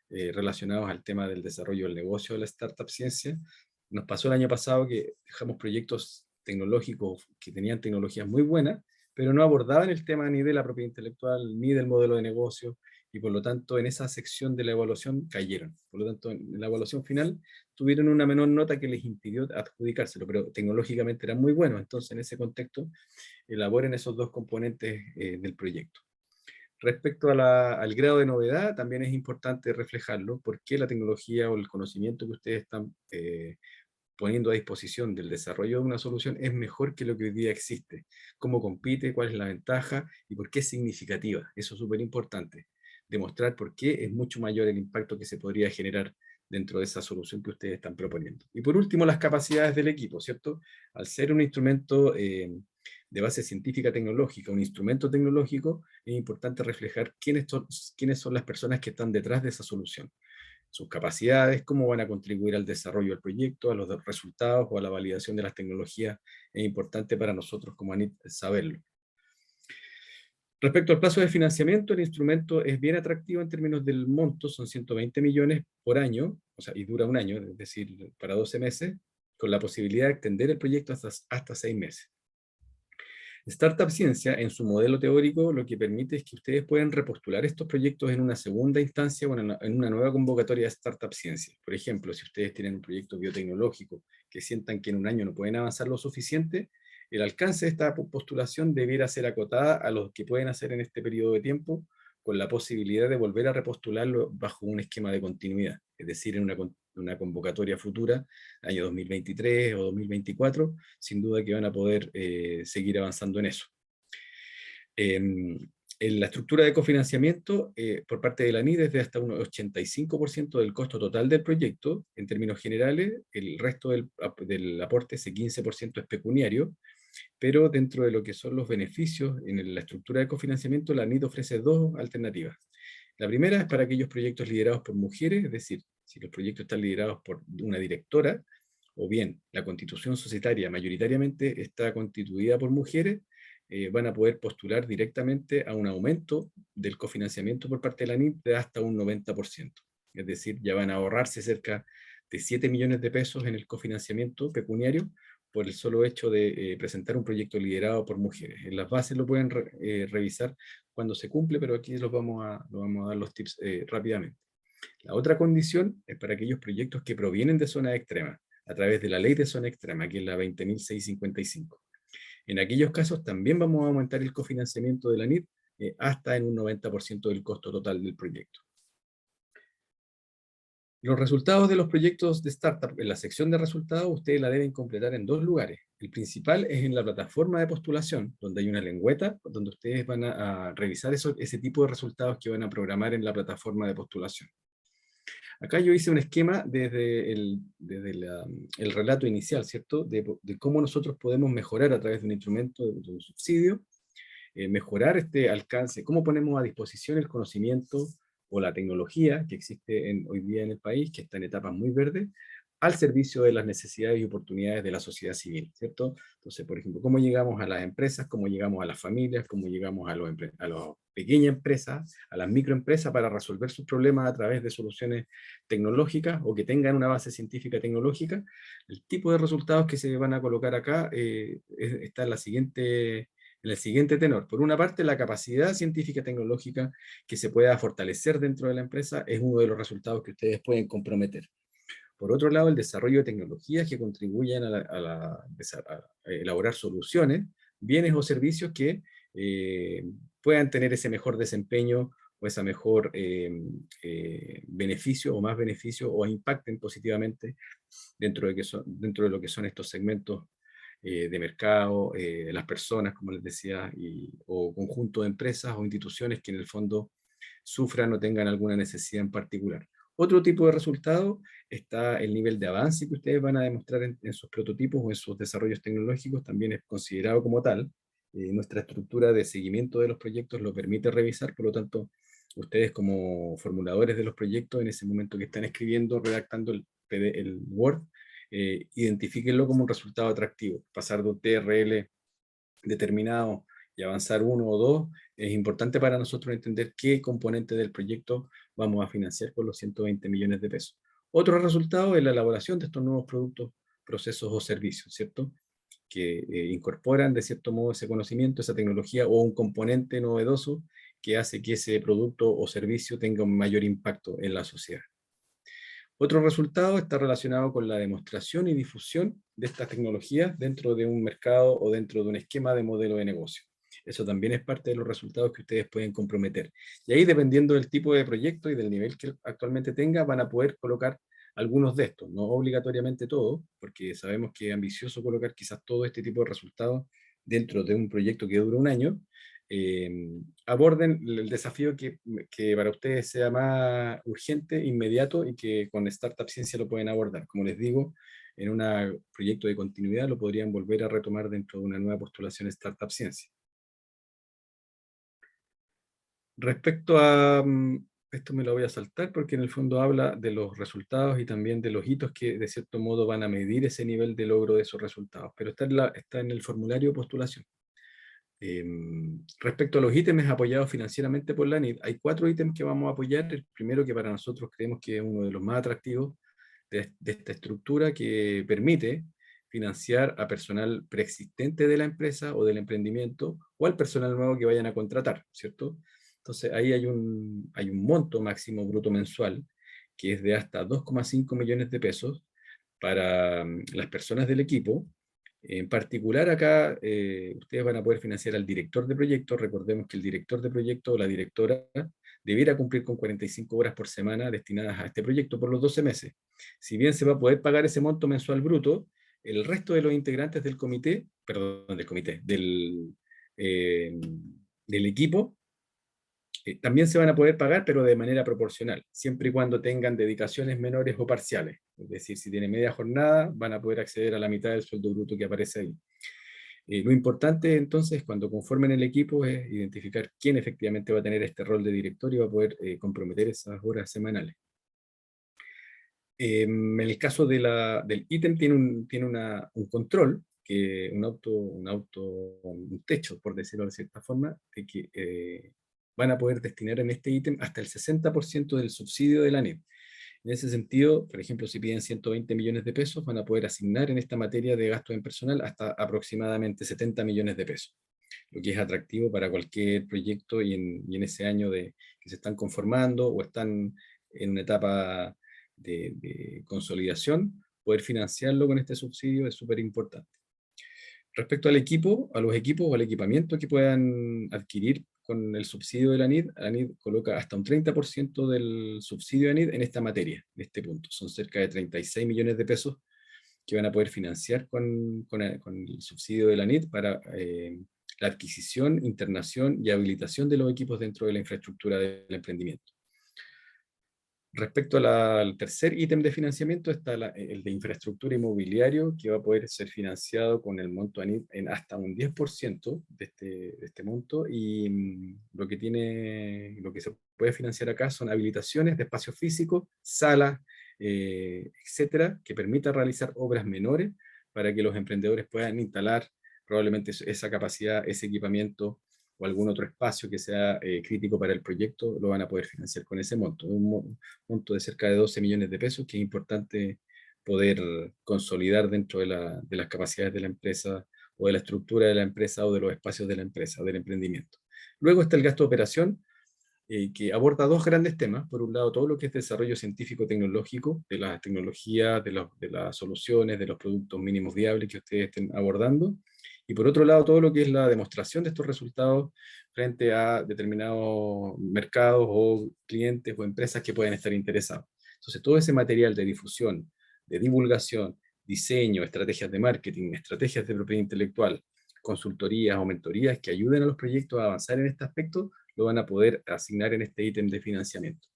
relacionados al tema del desarrollo del negocio de la startup ciencia. Nos pasó el año pasado que dejamos proyectos tecnológicos que tenían tecnologías muy buenas, pero no abordaban el tema ni de la propiedad intelectual, ni del modelo de negocio, y por lo tanto en esa sección de la evaluación cayeron. Por lo tanto, en la evaluación final tuvieron una menor nota que les impidió adjudicárselo, pero tecnológicamente eran muy buenos. Entonces, en ese contexto, elaboren esos 2 componentes del proyecto. Respecto al grado de novedad, también es importante reflejarlo, porque la tecnología o el conocimiento que ustedes están poniendo a disposición del desarrollo de una solución es mejor que lo que hoy día existe. Cómo compite, cuál es la ventaja y por qué es significativa. Eso es súper importante. Demostrar por qué es mucho mayor el impacto que se podría generar dentro de esa solución que ustedes están proponiendo. Y por último, las capacidades del equipo, ¿cierto? Al ser un instrumento de base científica tecnológica, un instrumento tecnológico, es importante reflejar quiénes son las personas que están detrás de esa solución. Sus capacidades, cómo van a contribuir al desarrollo del proyecto, a los resultados o a la validación de las tecnologías. Es importante para nosotros como ANIT saberlo. Respecto al plazo de financiamiento, el instrumento es bien atractivo en términos del monto, son 120 millones por año, o sea, y dura un año, es decir, para 12 meses, con la posibilidad de extender el proyecto hasta 6 meses. Startup Ciencia, en su modelo teórico, lo que permite es que ustedes puedan repostular estos proyectos en una segunda instancia o en una nueva convocatoria de Startup Ciencia. Por ejemplo, si ustedes tienen un proyecto biotecnológico que sientan que en un año no pueden avanzar lo suficiente, el alcance de esta postulación debiera ser acotada a los que pueden hacer en este periodo de tiempo, con la posibilidad de volver a repostularlo bajo un esquema de continuidad, es decir, en una convocatoria futura, año 2023 o 2024, sin duda que van a poder seguir avanzando en eso. En la estructura de cofinanciamiento, por parte de la ANID es de hasta un 85% del costo total del proyecto. En términos generales, el resto del aporte, ese 15%, es pecuniario, pero dentro de lo que son los beneficios en la estructura de cofinanciamiento, la ANID ofrece 2 alternativas. La primera es para aquellos proyectos liderados por mujeres, es decir, si los proyectos están liderados por una directora, o bien la constitución societaria mayoritariamente está constituida por mujeres, van a poder postular directamente a un aumento del cofinanciamiento por parte de la ANID de hasta un 90%. Es decir, ya van a ahorrarse cerca de 7 millones de pesos en el cofinanciamiento pecuniario por el solo hecho de presentar un proyecto liderado por mujeres. En las bases lo pueden revisar cuando se cumple, pero aquí les vamos a dar los tips rápidamente. La otra condición es para aquellos proyectos que provienen de zonas extremas, a través de la ley de zona extrema, que es la 20.655. En aquellos casos también vamos a aumentar el cofinanciamiento de la NID hasta en un 90% del costo total del proyecto. Los resultados de los proyectos de startup, en la sección de resultados, ustedes la deben completar en dos lugares. El principal es en la plataforma de postulación, donde hay una lengüeta, donde ustedes van a revisar ese tipo de resultados que van a programar en la plataforma de postulación. Acá yo hice un esquema desde el relato inicial, ¿cierto? De cómo nosotros podemos mejorar a través de un instrumento, de un subsidio, mejorar este alcance, cómo ponemos a disposición el conocimiento o la tecnología que existe hoy día en el país, que está en etapas muy verdes, al servicio de las necesidades y oportunidades de la sociedad civil, ¿cierto? Entonces, por ejemplo, cómo llegamos a las empresas, cómo llegamos a las familias, cómo llegamos a las pequeñas empresas, a las microempresas para resolver sus problemas a través de soluciones tecnológicas o que tengan una base científica tecnológica. El tipo de resultados que se van a colocar acá está en el siguiente tenor. Por una parte, la capacidad científica tecnológica que se pueda fortalecer dentro de la empresa es uno de los resultados que ustedes pueden comprometer. Por otro lado, el desarrollo de tecnologías que contribuyan a elaborar soluciones, bienes o servicios que puedan tener ese mejor desempeño o ese mejor beneficio o más beneficio o impacten positivamente dentro de lo que son estos segmentos de mercado, las personas, como les decía, o conjunto de empresas o instituciones que en el fondo sufran o tengan alguna necesidad en particular. Otro tipo de resultado está el nivel de avance que ustedes van a demostrar en sus prototipos o en sus desarrollos tecnológicos, también es considerado como tal. Nuestra estructura de seguimiento de los proyectos lo permite revisar, por lo tanto, ustedes como formuladores de los proyectos, en ese momento que están escribiendo, redactando el Word, identifíquenlo como un resultado atractivo. Pasar de un TRL determinado y avanzar uno o dos, es importante para nosotros entender qué componente del proyecto vamos a financiar con los 120 millones de pesos. Otro resultado es la elaboración de estos nuevos productos, procesos o servicios, ¿cierto? Que incorporan de cierto modo ese conocimiento, esa tecnología o un componente novedoso que hace que ese producto o servicio tenga un mayor impacto en la sociedad. Otro resultado está relacionado con la demostración y difusión de estas tecnologías dentro de un mercado o dentro de un esquema de modelo de negocio. Eso también es parte de los resultados que ustedes pueden comprometer. Y ahí, dependiendo del tipo de proyecto y del nivel que actualmente tenga, van a poder colocar algunos de estos, no obligatoriamente todos, porque sabemos que es ambicioso colocar quizás todo este tipo de resultados dentro de un proyecto que dura un año. Aborden el desafío que para ustedes sea más urgente, inmediato y que con Startup Ciencia lo pueden abordar. Como les digo, en un proyecto de continuidad lo podrían volver a retomar dentro de una nueva postulación Startup Ciencia. Respecto a esto me lo voy a saltar porque en el fondo habla de los resultados y también de los hitos que de cierto modo van a medir ese nivel de logro de esos resultados, pero está en el formulario de postulación. Respecto a los ítems apoyados financieramente por la NID, hay 4 ítems que vamos a apoyar. El primero, que para nosotros creemos que es uno de los más atractivos de esta estructura, que permite financiar a personal preexistente de la empresa o del emprendimiento o al personal nuevo que vayan a contratar, ¿cierto? Entonces ahí hay un monto máximo bruto mensual que es de hasta 2,5 millones de pesos para las personas del equipo. En particular acá ustedes van a poder financiar al director de proyecto. Recordemos que el director de proyecto o la directora debiera cumplir con 45 horas por semana destinadas a este proyecto por los 12 meses. Si bien se va a poder pagar ese monto mensual bruto, el resto de los integrantes del comité, perdón, del equipo, también se van a poder pagar, pero de manera proporcional, siempre y cuando tengan dedicaciones menores o parciales. Es decir, si tienen media jornada, van a poder acceder a la mitad del sueldo bruto que aparece ahí. Lo importante entonces, cuando conformen el equipo, es identificar quién efectivamente va a tener este rol de director y va a poder comprometer esas horas semanales. En el caso del ítem tiene un control, un techo, por decirlo de cierta forma, de que van a poder destinar en este ítem hasta el 60% del subsidio de la NID. En ese sentido, por ejemplo, si piden 120 millones de pesos, van a poder asignar en esta materia de gasto en personal hasta aproximadamente 70 millones de pesos, lo que es atractivo para cualquier proyecto y en ese año que se están conformando o están en una etapa de consolidación, poder financiarlo con este subsidio es súper importante. Respecto al equipo, a los equipos o al equipamiento que puedan adquirir con el subsidio de la ANID coloca hasta un 30% del subsidio de ANID en esta materia, en este punto. Son cerca de 36 millones de pesos que van a poder financiar con el subsidio de la ANID para la adquisición, internación y habilitación de los equipos dentro de la infraestructura del emprendimiento. Respecto al tercer ítem de financiamiento está el de infraestructura inmobiliario, que va a poder ser financiado con el monto ANID en hasta un 10% de este monto, y lo que se puede financiar acá son habilitaciones de espacios físicos, salas, etcétera, que permita realizar obras menores para que los emprendedores puedan instalar probablemente esa capacidad, ese equipamiento o algún otro espacio que sea crítico para el proyecto, lo van a poder financiar con ese monto. Un monto de cerca de 12 millones de pesos, que es importante poder consolidar dentro de las capacidades de la empresa, o de la estructura de la empresa, o de los espacios de la empresa, o del emprendimiento. Luego está el gasto de operación, que aborda dos grandes temas. Por un lado, todo lo que es desarrollo científico-tecnológico, de las tecnologías, de las soluciones, de los productos mínimos viables que ustedes estén abordando. Y por otro lado, todo lo que es la demostración de estos resultados frente a determinados mercados o clientes o empresas que pueden estar interesados. Entonces, todo ese material de difusión, de divulgación, diseño, estrategias de marketing, estrategias de propiedad intelectual, consultorías o mentorías que ayuden a los proyectos a avanzar en este aspecto, lo van a poder asignar en este ítem de financiamiento.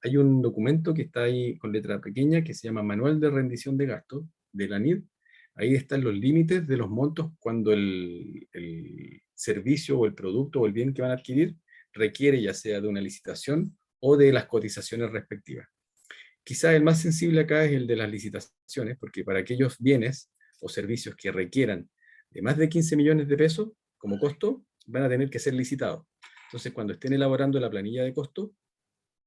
Hay un documento que está ahí con letra pequeña que se llama Manual de Rendición de Gastos de la ANID. Ahí están los límites de los montos cuando el servicio o el producto o el bien que van a adquirir requiere ya sea de una licitación o de las cotizaciones respectivas. Quizás el más sensible acá es el de las licitaciones, porque para aquellos bienes o servicios que requieran de más de 15 millones de pesos como costo, van a tener que ser licitados. Entonces, cuando estén elaborando la planilla de costo,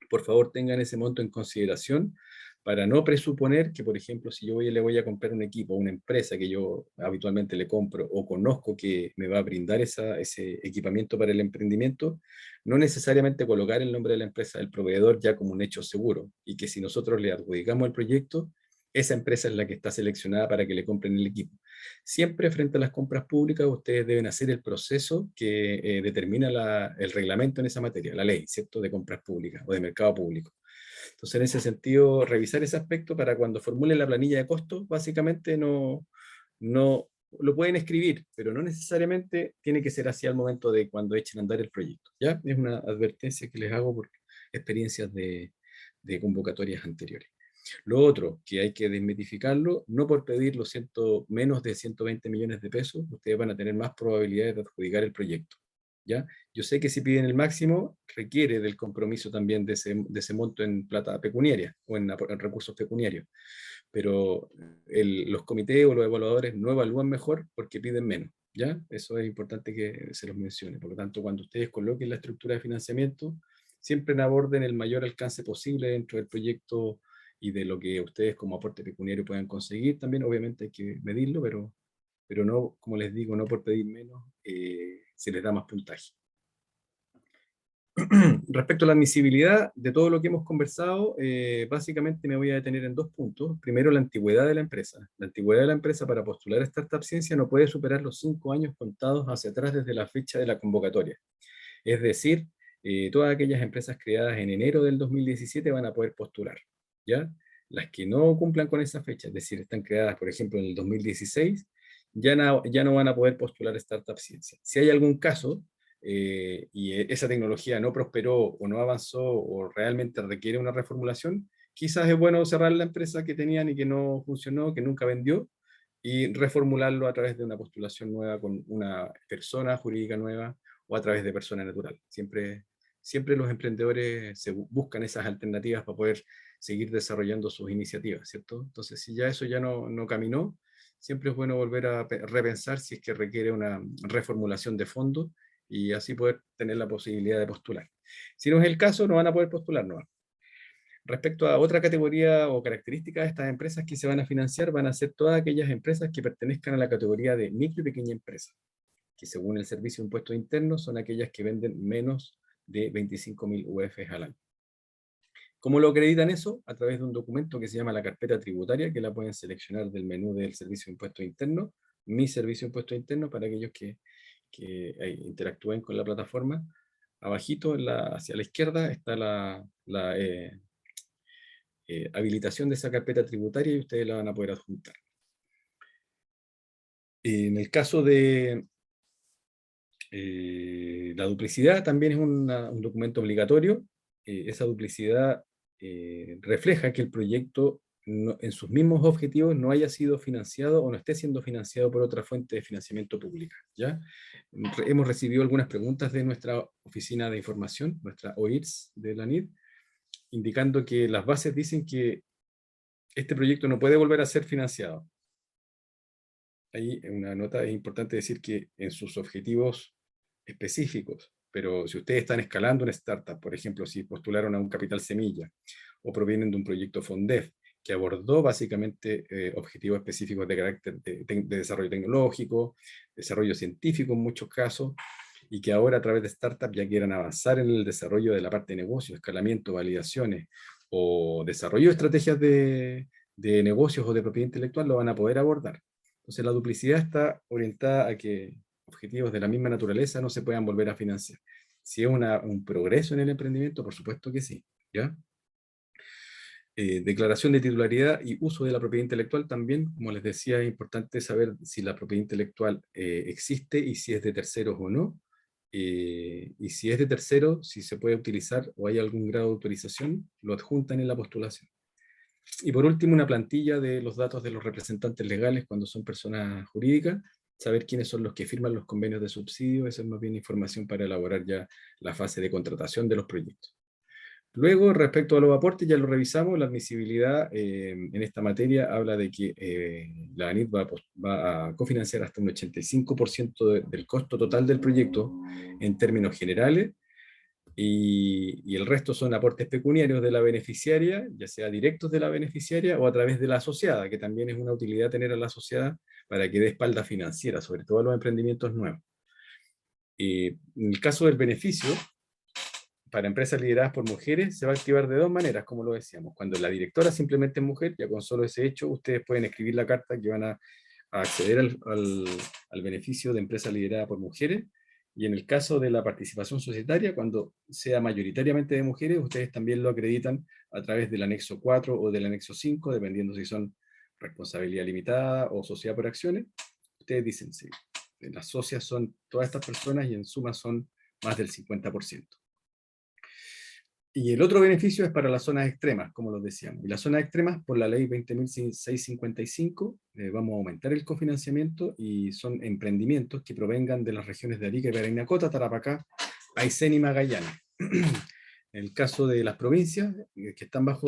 por favor tengan ese monto en consideración, para no presuponer que, por ejemplo, si yo le voy a comprar un equipo a una empresa que yo habitualmente le compro o conozco que me va a brindar ese equipamiento para el emprendimiento, no necesariamente colocar el nombre de la empresa del proveedor ya como un hecho seguro, y que si nosotros le adjudicamos el proyecto, esa empresa es la que está seleccionada para que le compren el equipo. Siempre frente a las compras públicas, ustedes deben hacer el proceso que determina el reglamento en esa materia, la ley, ¿cierto?, de compras públicas o de mercado público. Entonces, en ese sentido, revisar ese aspecto para cuando formulen la planilla de costos, básicamente no lo pueden escribir, pero no necesariamente tiene que ser así al momento de cuando echen a andar el proyecto. ¿Ya? Es una advertencia que les hago por experiencias de convocatorias anteriores. Lo otro, que hay que desmitificarlo, no por pedir menos de 120 millones de pesos, ustedes van a tener más probabilidades de adjudicar el proyecto. ¿Ya? Yo sé que si piden el máximo, requiere del compromiso también de ese monto en plata pecuniaria o en recursos pecuniarios, pero los comités o los evaluadores no evalúan mejor porque piden menos. ¿Ya? Eso es importante que se los mencione. Por lo tanto, cuando ustedes coloquen la estructura de financiamiento, siempre aborden el mayor alcance posible dentro del proyecto y de lo que ustedes como aporte pecuniario puedan conseguir. También obviamente hay que medirlo, pero no, como les digo, no por pedir menos se les da más puntaje. Respecto a la admisibilidad de todo lo que hemos conversado, básicamente me voy a detener en dos puntos. Primero, la antigüedad de la empresa. La antigüedad de la empresa para postular a Startup Ciencia no puede superar los 5 años contados hacia atrás desde la fecha de la convocatoria. Es decir, todas aquellas empresas creadas en enero del 2017 van a poder postular, ¿ya? Las que no cumplan con esa fecha, es decir, están creadas, por ejemplo, en el 2016, ya no van a poder postular a Startup Ciencia. Si hay algún caso y esa tecnología no prosperó o no avanzó o realmente requiere una reformulación, quizás es bueno cerrar la empresa que tenían y que no funcionó, que nunca vendió, y reformularlo a través de una postulación nueva con una persona jurídica nueva o a través de persona natural. Siempre los emprendedores buscan esas alternativas para poder seguir desarrollando sus iniciativas, ¿cierto? Entonces, si ya eso ya no caminó, siempre es bueno volver a repensar si es que requiere una reformulación de fondo y así poder tener la posibilidad de postular. Si no es el caso, no van a poder postular, no. Respecto a otra categoría o característica de estas empresas que se van a financiar, van a ser todas aquellas empresas que pertenezcan a la categoría de micro y pequeña empresa, que según el Servicio de Impuestos Internos son aquellas que venden menos de 25.000 UF al año. ¿Cómo lo acreditan eso? A través de un documento que se llama la carpeta tributaria, que la pueden seleccionar del menú del Servicio de Impuestos Internos, Mi Servicio de Impuestos Internos, para aquellos que interactúen con la plataforma. Abajito, hacia la izquierda, está la habilitación de esa carpeta tributaria y ustedes la van a poder adjuntar. En el caso de la duplicidad, también es un documento obligatorio. Esa duplicidad refleja que el proyecto en sus mismos objetivos no haya sido financiado o no esté siendo financiado por otra fuente de financiamiento pública, ¿ya? Hemos recibido algunas preguntas de nuestra oficina de información, nuestra OIRS de la NID, indicando que las bases dicen que este proyecto no puede volver a ser financiado. Ahí en una nota es importante decir que en sus objetivos específicos, pero si ustedes están escalando una startup, por ejemplo, si postularon a un capital semilla o provienen de un proyecto FONDEF que abordó básicamente objetivos específicos de carácter de desarrollo tecnológico, desarrollo científico en muchos casos, y que ahora a través de startup ya quieran avanzar en el desarrollo de la parte de negocio, escalamiento, validaciones o desarrollo de estrategias de negocios o de propiedad intelectual, lo van a poder abordar. Entonces la duplicidad está orientada a que objetivos de la misma naturaleza no se puedan volver a financiar. Si es un progreso en el emprendimiento, por supuesto que sí, ¿ya? Declaración de titularidad y uso de la propiedad intelectual también, como les decía, es importante saber si la propiedad intelectual existe y si es de terceros o no. Y si es de terceros, si se puede utilizar o hay algún grado de autorización, lo adjuntan en la postulación. Y por último, una plantilla de los datos de los representantes legales cuando son personas jurídicas, saber quiénes son los que firman los convenios de subsidio, esa es más bien información para elaborar ya la fase de contratación de los proyectos. Luego, respecto a los aportes, ya lo revisamos, la admisibilidad en esta materia habla de que la ANIT va a cofinanciar hasta un 85% del costo total del proyecto en términos generales, y el resto son aportes pecuniarios de la beneficiaria, ya sea directos de la beneficiaria o a través de la asociada, que también es una utilidad tener a la asociada para que dé espalda financiera, sobre todo a los emprendimientos nuevos. En el caso del beneficio, para empresas lideradas por mujeres, se va a activar de dos maneras, como lo decíamos. Cuando la directora simplemente es mujer, ya con solo ese hecho, ustedes pueden escribir la carta que van a acceder al beneficio de empresa liderada por mujeres. Y en el caso de la participación societaria, cuando sea mayoritariamente de mujeres, ustedes también lo acreditan a través del anexo 4 o del anexo 5, dependiendo si son responsabilidad limitada o sociedad por acciones. Ustedes dicen, sí, las socias son todas estas personas y en suma son más del 50%. Y el otro beneficio es para las zonas extremas, como lo decíamos. Y las zonas extremas, por la ley 20.655, vamos a aumentar el cofinanciamiento y son emprendimientos que provengan de las regiones de Arica y Parinacota, Tarapacá, Aysén y Magallanes. En el caso de las provincias que están bajo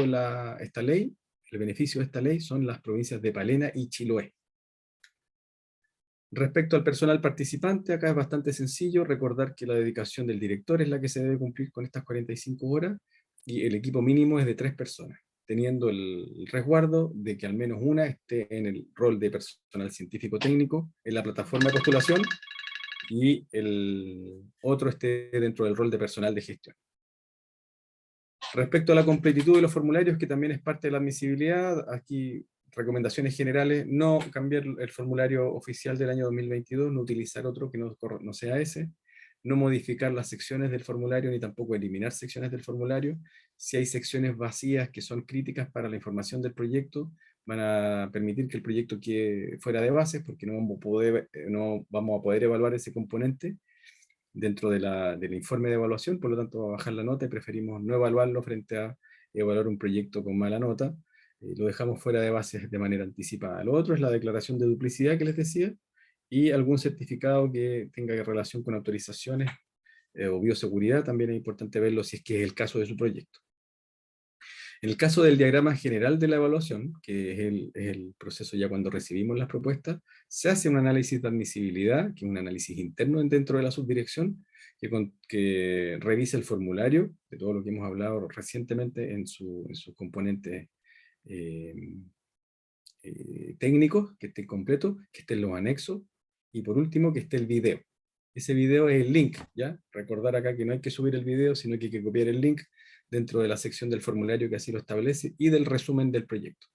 esta ley, el beneficio de esta ley son las provincias de Palena y Chiloé. Respecto al personal participante, acá es bastante sencillo recordar que la dedicación del director es la que se debe cumplir con estas 45 horas y el equipo mínimo es de 3 personas, teniendo el resguardo de que al menos una esté en el rol de personal científico técnico en la plataforma de postulación y el otro esté dentro del rol de personal de gestión. Respecto a la completitud de los formularios, que también es parte de la admisibilidad, aquí recomendaciones generales: no cambiar el formulario oficial del año 2022, no utilizar otro que no sea ese, no modificar las secciones del formulario, ni tampoco eliminar secciones del formulario. Si hay secciones vacías que son críticas para la información del proyecto, van a permitir que el proyecto quede fuera de bases, porque no vamos a poder evaluar ese componente dentro del informe de evaluación, por lo tanto va a bajar la nota y preferimos no evaluarlo frente a evaluar un proyecto con mala nota. Lo dejamos fuera de bases de manera anticipada. Lo otro es la declaración de duplicidad que les decía, y algún certificado que tenga relación con autorizaciones o bioseguridad, también es importante verlo si es que es el caso de su proyecto. En el caso del diagrama general de la evaluación, que es el proceso ya cuando recibimos las propuestas, se hace un análisis de admisibilidad, que es un análisis interno dentro de la subdirección, que revisa el formulario de todo lo que hemos hablado recientemente en sus componentes técnicos, que esté completo, que estén los anexos, y por último que esté el video. Ese video es el link, ¿ya? Recordar acá que no hay que subir el video, sino que hay que copiar el link dentro de la sección del formulario que así lo establece y del resumen del proyecto.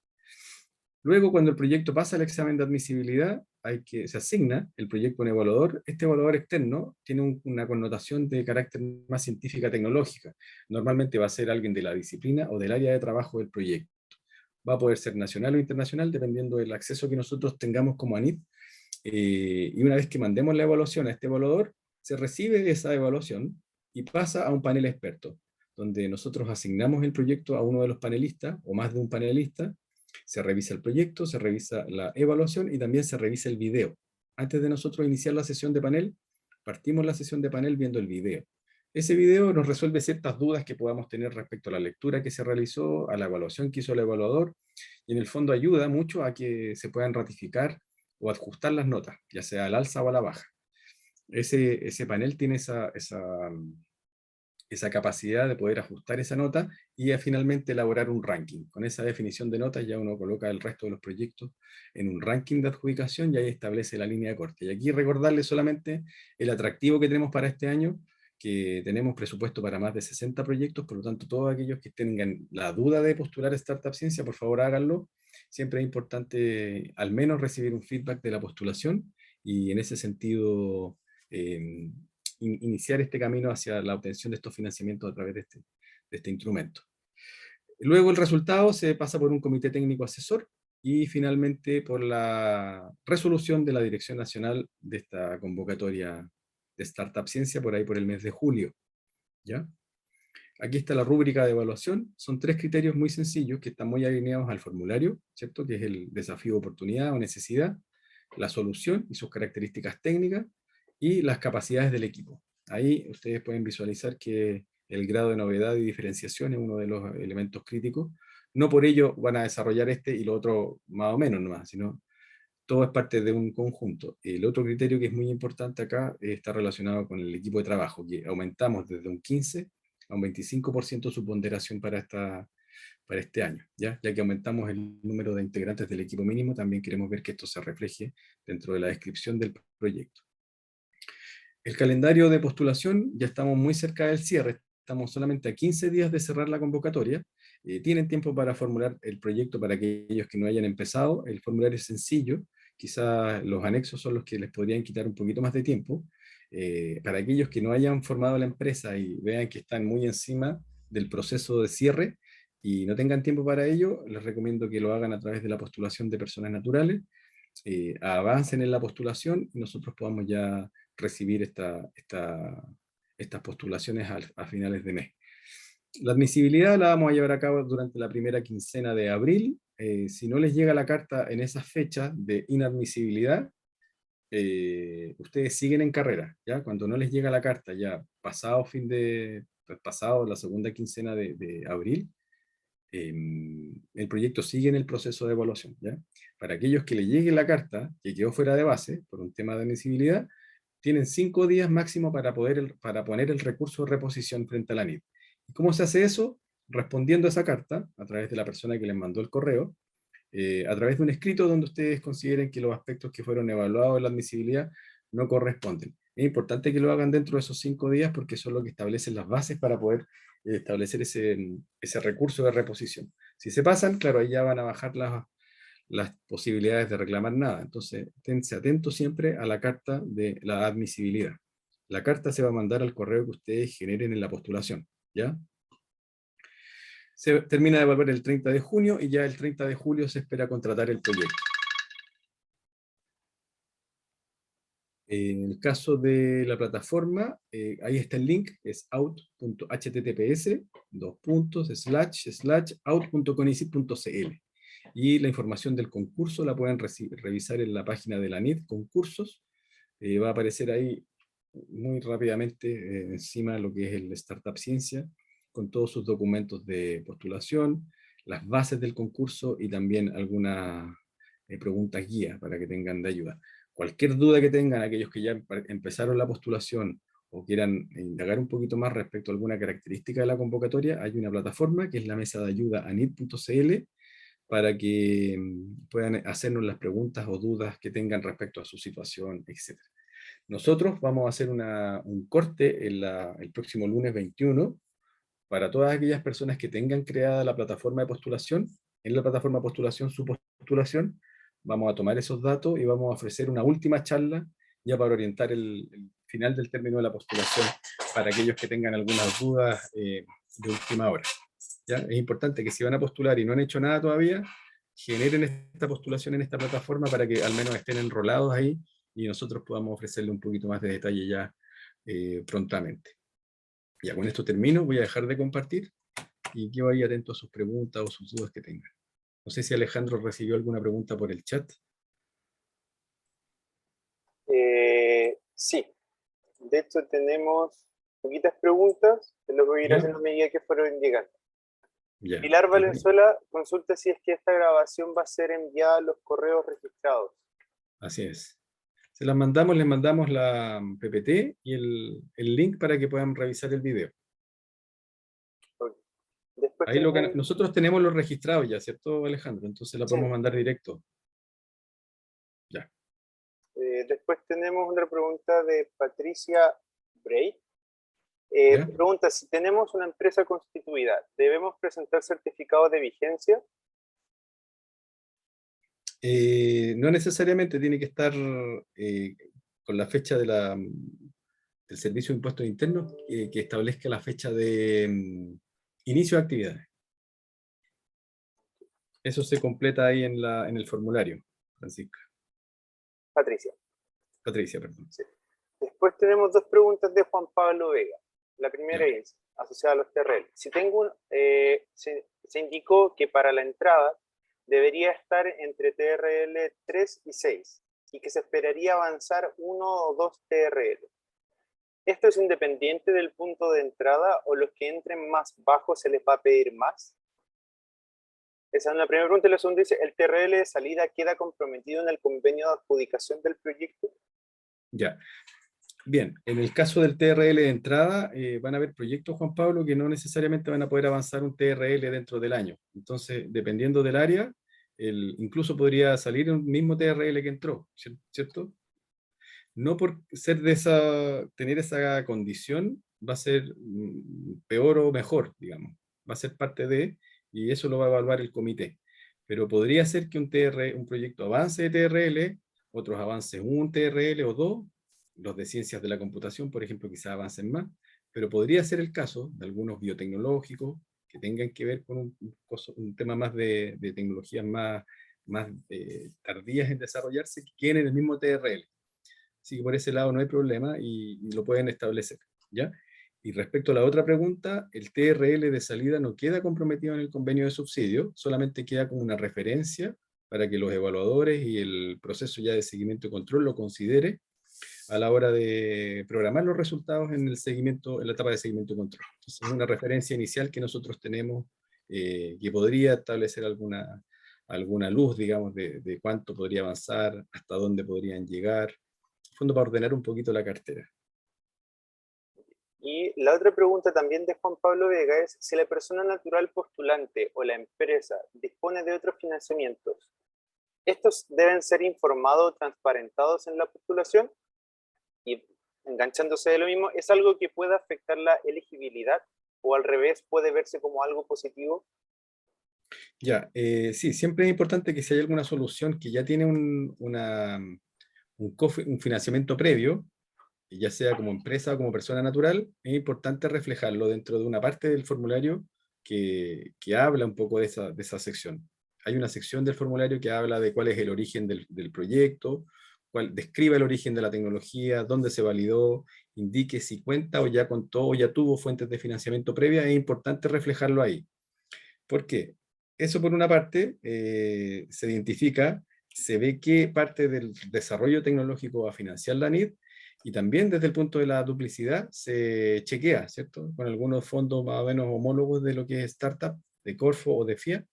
Luego, cuando el proyecto pasa al examen de admisibilidad, se asigna el proyecto a un evaluador. Este evaluador externo tiene una connotación de carácter más científica tecnológica. Normalmente va a ser alguien de la disciplina o del área de trabajo del proyecto. Va a poder ser nacional o internacional, dependiendo del acceso que nosotros tengamos como ANIT. Y una vez que mandemos la evaluación a este evaluador, se recibe esa evaluación y pasa a un panel experto, donde nosotros asignamos el proyecto a uno de los panelistas, o más de un panelista. Se revisa el proyecto, se revisa la evaluación y también se revisa el video. Antes de nosotros iniciar la sesión de panel, partimos la sesión de panel viendo el video. Ese video nos resuelve ciertas dudas que podamos tener respecto a la lectura que se realizó, a la evaluación que hizo el evaluador, y en el fondo ayuda mucho a que se puedan ratificar o ajustar las notas, ya sea al alza o a la baja. Ese panel tiene esa capacidad de poder ajustar esa nota y finalmente elaborar un ranking. Con esa definición de notas ya uno coloca el resto de los proyectos en un ranking de adjudicación y ahí establece la línea de corte. Y aquí recordarles solamente el atractivo que tenemos para este año, que tenemos presupuesto para más de 60 proyectos, por lo tanto todos aquellos que tengan la duda de postular a Startup Ciencia, por favor háganlo. Siempre es importante al menos recibir un feedback de la postulación y en ese sentido iniciar este camino hacia la obtención de estos financiamientos a través de este instrumento. Luego el resultado se pasa por un comité técnico asesor y finalmente por la resolución de la Dirección Nacional de esta convocatoria de Startup Ciencia por ahí por el mes de julio. ¿Ya? Aquí está la rúbrica de evaluación. Son 3 criterios muy sencillos que están muy alineados al formulario, ¿cierto? Que es el desafío, oportunidad o necesidad, la solución y sus características técnicas, y las capacidades del equipo. Ahí ustedes pueden visualizar que el grado de novedad y diferenciación es uno de los elementos críticos. No por ello van a desarrollar este y lo otro más o menos nomás, sino todo es parte de un conjunto. El otro criterio que es muy importante acá está relacionado con el equipo de trabajo, que aumentamos desde un 15 a un 25% su ponderación para este año, ya que aumentamos el número de integrantes del equipo mínimo, también queremos ver que esto se refleje dentro de la descripción del proyecto. El calendario de postulación, ya estamos muy cerca del cierre, estamos solamente a 15 días de cerrar la convocatoria. Tienen tiempo para formular el proyecto para aquellos que no hayan empezado. El formulario es sencillo, quizás los anexos son los que les podrían quitar un poquito más de tiempo. Para aquellos que no hayan formado la empresa y vean que están muy encima del proceso de cierre y no tengan tiempo para ello, les recomiendo que lo hagan a través de la postulación de personas naturales. Avancen en la postulación y nosotros podamos ya recibir estas postulaciones a finales de mes. La admisibilidad la vamos a llevar a cabo durante la primera quincena de abril. Si no les llega la carta en esas fechas de inadmisibilidad, ustedes siguen en carrera, ¿ya? Cuando no les llega la carta ya pasado la segunda quincena de abril, el proyecto sigue en el proceso de evaluación, ¿ya? Para aquellos que le llegue la carta que quedó fuera de base por un tema de admisibilidad, tienen 5 días máximo para poner el recurso de reposición frente a la NIT. ¿Y cómo se hace eso? Respondiendo a esa carta, a través de la persona que les mandó el correo, a través de un escrito donde ustedes consideren que los aspectos que fueron evaluados en la admisibilidad no corresponden. Es importante que lo hagan dentro de esos 5 días porque son lo que establecen las bases para poder establecer ese recurso de reposición. Si se pasan, claro, ahí ya van a bajar las posibilidades de reclamar nada. Entonces, esténse atentos siempre a la carta de la admisibilidad. La carta se va a mandar al correo que ustedes generen en la postulación, ¿ya? Se termina de evaluar el 30 de junio y ya el 30 de julio se espera contratar el proyecto. En el caso de la plataforma, ahí está el link, es out.https://out.conicet.cl. Y la información del concurso la pueden revisar en la página de la NIT, concursos. Va a aparecer ahí muy rápidamente encima lo que es el Startup Ciencia, con todos sus documentos de postulación, las bases del concurso y también algunas preguntas guía para que tengan de ayuda. Cualquier duda que tengan aquellos que ya empezaron la postulación o quieran indagar un poquito más respecto a alguna característica de la convocatoria, hay una plataforma que es la mesa de ayuda anit.cl para que puedan hacernos las preguntas o dudas que tengan respecto a su situación, etc. Nosotros vamos a hacer un corte el próximo lunes 21 para todas aquellas personas que tengan creada la plataforma de postulación, en la plataforma de postulación, su postulación, vamos a tomar esos datos y vamos a ofrecer una última charla ya para orientar el final del término de la postulación para aquellos que tengan algunas dudas de última hora. ¿Ya? Es importante que si van a postular y no han hecho nada todavía, generen esta postulación en esta plataforma para que al menos estén enrolados ahí y nosotros podamos ofrecerle un poquito más de detalle ya prontamente. Ya con esto termino, voy a dejar de compartir y quedo ahí atento a sus preguntas o sus dudas que tengan. No sé si Alejandro recibió alguna pregunta por el chat. Sí, de hecho tenemos poquitas preguntas, te lo voy a ir ¿Ya? haciendo a medida que fueron llegando. Ya. Pilar Valenzuela consulta si es que esta grabación va a ser enviada a los correos registrados. Así es. Se las mandamos, les mandamos la PPT y el link para que puedan revisar el video. Después Ahí tenemos, nosotros tenemos los registrados ya, ¿cierto, Alejandro? Entonces la podemos sí, mandar directo. Ya. después tenemos una pregunta de Patricia Bray. ¿Ya? Pregunta, si tenemos una empresa constituida, ¿debemos presentar certificado de vigencia? No necesariamente tiene que estar con la fecha de del Servicio de Impuestos Internos que establezca la fecha de inicio de actividades. Eso se completa ahí en el formulario, Francisca. Patricia, perdón. Sí. Después tenemos dos preguntas de Juan Pablo Vega. La primera Ya. es asociada a los TRL. Si tengo se indicó que para la entrada debería estar entre TRL 3 y 6 y que se esperaría avanzar 1 o 2 TRL. ¿Esto es independiente del punto de entrada o los que entren más bajos se les va a pedir más? Esa es la primera pregunta. Y la segunda dice, ¿el TRL de salida queda comprometido en el convenio de adjudicación del proyecto? Ya. Bien, en el caso del TRL de entrada, van a haber proyectos, Juan Pablo, que no necesariamente van a poder avanzar un TRL dentro del año. Entonces, dependiendo del área, incluso podría salir un mismo TRL que entró, ¿cierto? No por ser tener esa condición, va a ser peor o mejor, digamos. Va a ser parte de, y eso lo va a evaluar el comité. Pero podría ser que un proyecto avance de TRL, otros avancen un TRL o dos, los de ciencias de la computación, por ejemplo, quizás avancen más, pero podría ser el caso de algunos biotecnológicos que tengan que ver con un tema más de tecnologías más tardías en desarrollarse, que quieren el mismo TRL. Así que por ese lado no hay problema y lo pueden establecer, ¿ya? Y respecto a la otra pregunta, el TRL de salida no queda comprometido en el convenio de subsidio, solamente queda como una referencia para que los evaluadores y el proceso ya de seguimiento y control lo considere a la hora de programar los resultados en en la etapa de seguimiento y control. Entonces, es una referencia inicial que nosotros tenemos que podría establecer alguna luz, digamos, de cuánto podría avanzar, hasta dónde podrían llegar, fondo para ordenar un poquito la cartera. Y la otra pregunta también de Juan Pablo Vega es, si la persona natural postulante o la empresa dispone de otros financiamientos, ¿estos deben ser informados o transparentados en la postulación? Y enganchándose de lo mismo, ¿es algo que puede afectar la elegibilidad o al revés puede verse como algo positivo? Ya, sí, siempre es importante que si hay alguna solución que ya tiene un financiamiento previo, ya sea como empresa o como persona natural, es importante reflejarlo dentro de una parte del formulario que habla un poco de esa sección. Hay una sección del formulario que habla de cuál es el origen del proyecto, describe el origen de la tecnología, dónde se validó, indique si cuenta o ya contó o ya tuvo fuentes de financiamiento previa. Es importante reflejarlo ahí. ¿Por qué? Eso por una parte se identifica, se ve qué parte del desarrollo tecnológico va a financiar la NID, y también desde el punto de la duplicidad se chequea, ¿cierto? Con algunos fondos más o menos homólogos de lo que es startup, de Corfo o de FIA,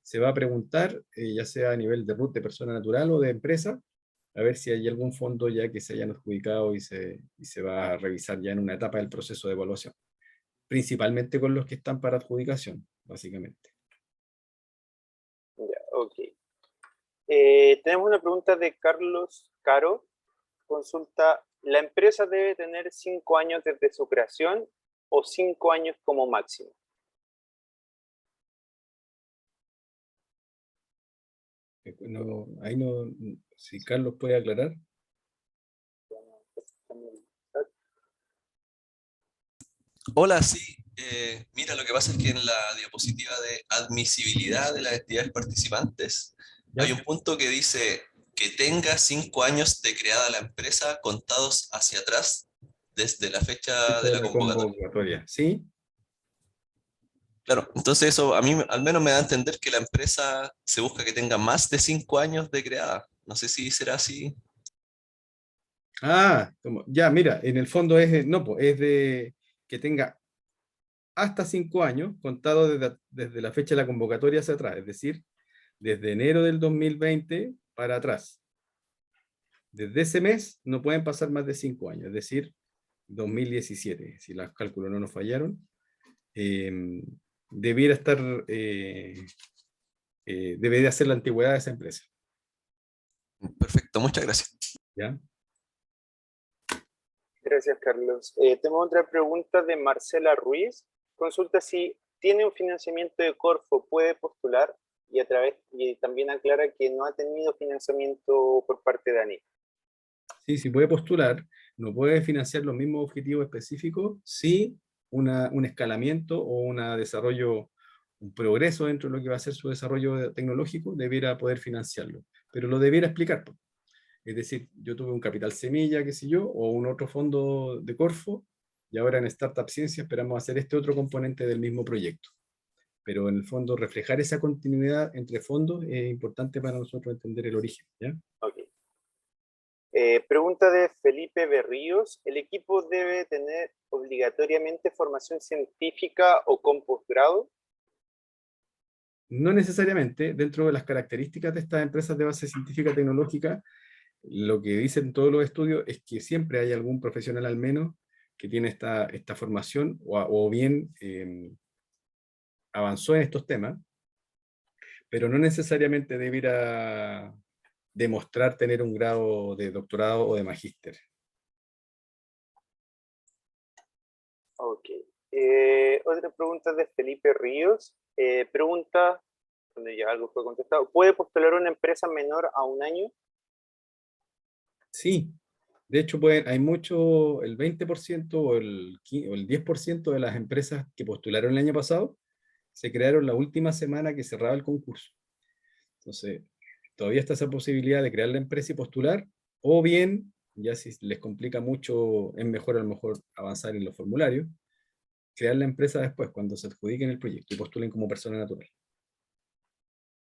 se va a preguntar, ya sea a nivel de RUT de persona natural o de empresa, a ver si hay algún fondo ya que se hayan adjudicado y se va a revisar ya en una etapa del proceso de evaluación. Principalmente con los que están para adjudicación, básicamente. Ya, ok. Tenemos una pregunta de Carlos Caro. Consulta, ¿la empresa debe tener 5 años desde su creación o 5 años como máximo? No, ahí no, si Carlos puede aclarar. Hola, sí. Mira, lo que pasa es que en la diapositiva de admisibilidad de las entidades participantes ¿Ya? hay un punto que dice que tenga 5 años de creada la empresa contados hacia atrás desde la fecha Fecha de de la la convocatoria. convocatoria. ¿Sí? Claro, entonces eso a mí al menos me da a entender que la empresa se busca que tenga más de 5 años de creada. No sé si será así. Ah, ya, mira, en el fondo no, pues, es de que tenga hasta 5 años contado desde la fecha de la convocatoria hacia atrás, es decir, desde enero del 2020 para atrás. Desde ese mes no pueden pasar más de 5 años, es decir, 2017, si los cálculos no nos fallaron, eh, debiera estar, debería ser la antigüedad de esa empresa. Perfecto, muchas gracias. ¿Ya? Gracias, Carlos. Tengo otra pregunta de Marcela Ruiz. Consulta si tiene un financiamiento de Corfo, puede postular y también aclara que no ha tenido financiamiento por parte de ANIC. Sí, sí puede postular, no puede financiar los mismos objetivos específicos, sí un escalamiento o un progreso dentro de lo que va a ser su desarrollo tecnológico, debiera poder financiarlo, pero lo debiera explicar. Es decir, yo tuve un capital semilla, qué sé yo, o un otro fondo de Corfo, y ahora en Startup Ciencia esperamos hacer este otro componente del mismo proyecto. Pero en el fondo reflejar esa continuidad entre fondos es importante para nosotros entender el origen, ¿ya? Ok. Pregunta de Felipe Berríos. ¿El equipo debe tener obligatoriamente formación científica o con posgrado? No necesariamente, dentro de las características de estas empresas de base científica tecnológica, lo que dicen todos los estudios es que siempre hay algún profesional al menos que tiene esta formación o bien avanzó en estos temas, pero no necesariamente debiera demostrar tener un grado de doctorado o de magíster. Ok. Otra pregunta de Felipe Ríos. Pregunta, donde ya algo fue contestado, ¿puede postular una empresa menor a un año? Sí, de hecho hay el 20% o el 10% de las empresas que postularon el año pasado se crearon la última semana que cerraba el concurso. Entonces, todavía está esa posibilidad de crear la empresa y postular, o bien, ya si les complica mucho, es mejor a lo mejor avanzar en los formularios, crear la empresa después, cuando se adjudiquen el proyecto y postulen como persona natural.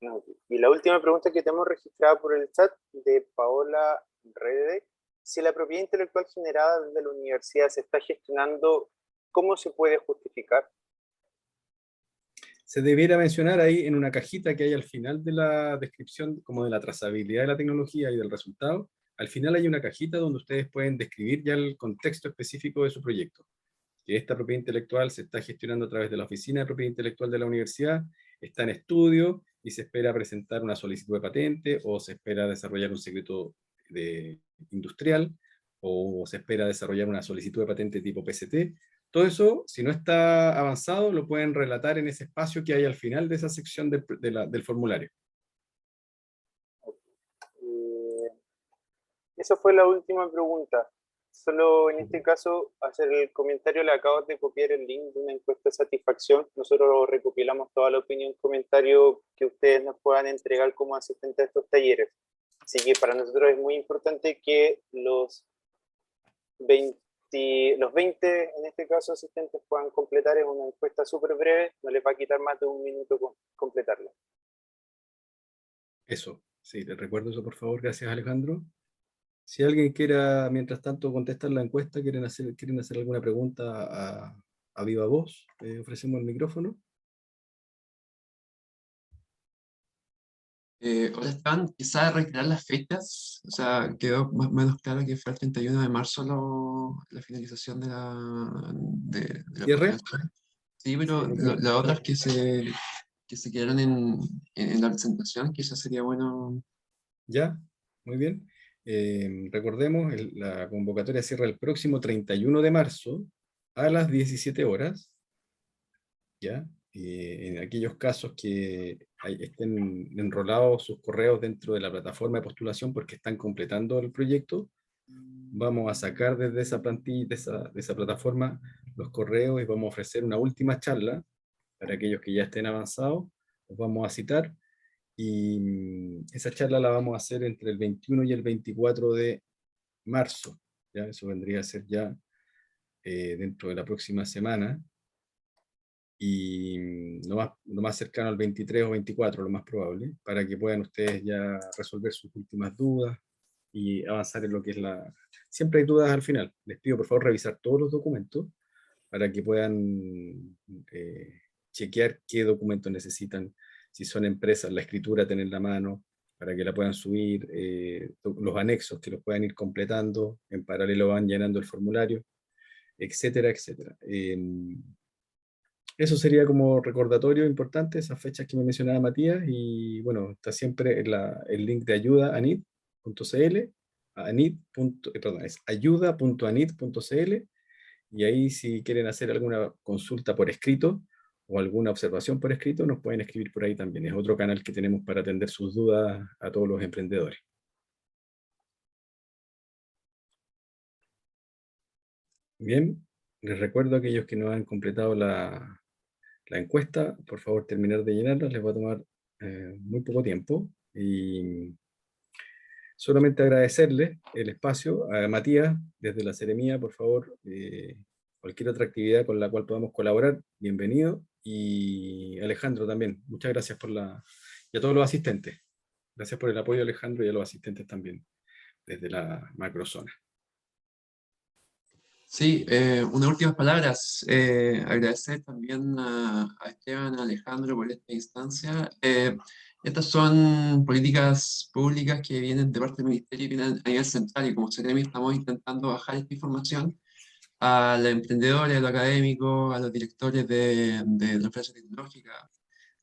No. Y la última pregunta que tenemos registrada por el chat de Paola Redek. Si la propiedad intelectual generada desde la universidad se está gestionando, ¿cómo se puede justificar? Se debiera mencionar ahí en una cajita que hay al final de la descripción, como de la trazabilidad de la tecnología y del resultado. Al final hay una cajita donde ustedes pueden describir ya el contexto específico de su proyecto. Que esta propiedad intelectual se está gestionando a través de la Oficina de Propiedad Intelectual de la universidad, está en estudio y se espera presentar una solicitud de patente o se espera desarrollar un secreto industrial o se espera desarrollar una solicitud de patente tipo PCT. Todo eso, si no está avanzado, lo pueden relatar en ese espacio que hay al final de esa sección del formulario. Esa fue la última pregunta. Solo en este caso, hacer el comentario, le acabo de copiar el link de una encuesta de satisfacción. Nosotros recopilamos toda la opinión, comentario que ustedes nos puedan entregar como asistentes a estos talleres. Así que para nosotros es muy importante que los 20 en este caso asistentes puedan completar. Es una encuesta súper breve, no les va a quitar más de un minuto completarla. Eso, sí, les recuerdo eso por favor, gracias Alejandro. Si alguien quiera, mientras tanto, contestar la encuesta, quieren hacer alguna pregunta a viva voz, ofrecemos el micrófono. Hola Esteban, quizás reiterar las fechas, o sea, quedó más o menos claro que fue el 31 de marzo la finalización de la ¿Cierre? postulación. Sí, pero Sí, las otras que se quedaron en la presentación, quizás sería bueno. ya, muy bien. Recordemos, la convocatoria cierra el próximo 31 de marzo a las 17 horas, ¿ya? En aquellos casos que estén enrolados sus correos dentro de la plataforma de postulación porque están completando el proyecto, vamos a sacar desde esa plantilla, de esa plataforma, los correos y vamos a ofrecer una última charla para aquellos que ya estén avanzados. Los vamos a citar y esa charla la vamos a hacer entre el 21 y el 24 de marzo. ¿Ya? Eso vendría a ser ya dentro de la próxima semana. Y lo más cercano al 23 o 24, lo más probable, para que puedan ustedes ya resolver sus últimas dudas y avanzar en lo que es la... Siempre hay dudas al final. Les pido por favor revisar todos los documentos para que puedan chequear qué documentos necesitan, si son empresas, la escritura, tener la mano, para que la puedan subir, los anexos que los puedan ir completando, en paralelo van llenando el formulario, etcétera, etcétera. Eso sería como recordatorio importante, esas fechas que me mencionaba Matías, y bueno, está siempre el link de ayuda, anit.cl, perdón, es ayuda.anit.cl, y ahí si quieren hacer alguna consulta por escrito, o alguna observación por escrito, nos pueden escribir por ahí también. Es otro canal que tenemos para atender sus dudas a todos los emprendedores. Bien, les recuerdo a aquellos que no han completado la encuesta, por favor terminar de llenarla, les va a tomar muy poco tiempo. Y solamente agradecerle el espacio a Matías desde la Seremía, por favor, cualquier otra actividad con la cual podamos colaborar, bienvenido. Y Alejandro también, muchas gracias y a todos los asistentes. Gracias por el apoyo, Alejandro, y a los asistentes también, desde la macrozona. Sí, unas últimas palabras. Agradecer también a Esteban, a Alejandro por esta instancia. Estas son políticas públicas que vienen de parte del Ministerio y vienen a nivel central, y como Seremi estamos intentando bajar esta información a los emprendedores, a los académicos, a los directores de la empresa tecnológica,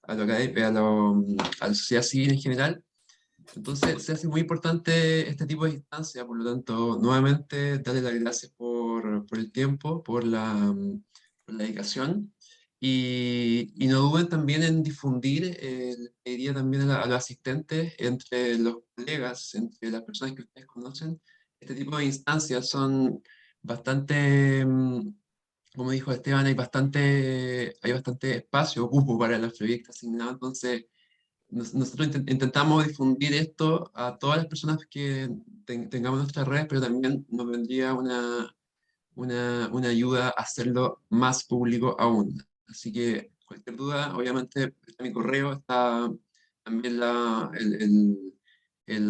a la sociedad civil en general. Entonces se hace muy importante este tipo de instancias, por lo tanto, nuevamente darle las gracias por el tiempo, por la dedicación, y no duden también en difundir, les pediría también a los asistentes, entre los colegas, entre las personas que ustedes conocen, este tipo de instancias son bastante, como dijo Esteban, hay bastante espacio, cupo para los proyectos asignados, entonces nosotros intentamos difundir esto a todas las personas que tengamos nuestras redes, pero también nos vendría una ayuda a hacerlo más público aún. Así que cualquier duda, obviamente está mi correo, está también la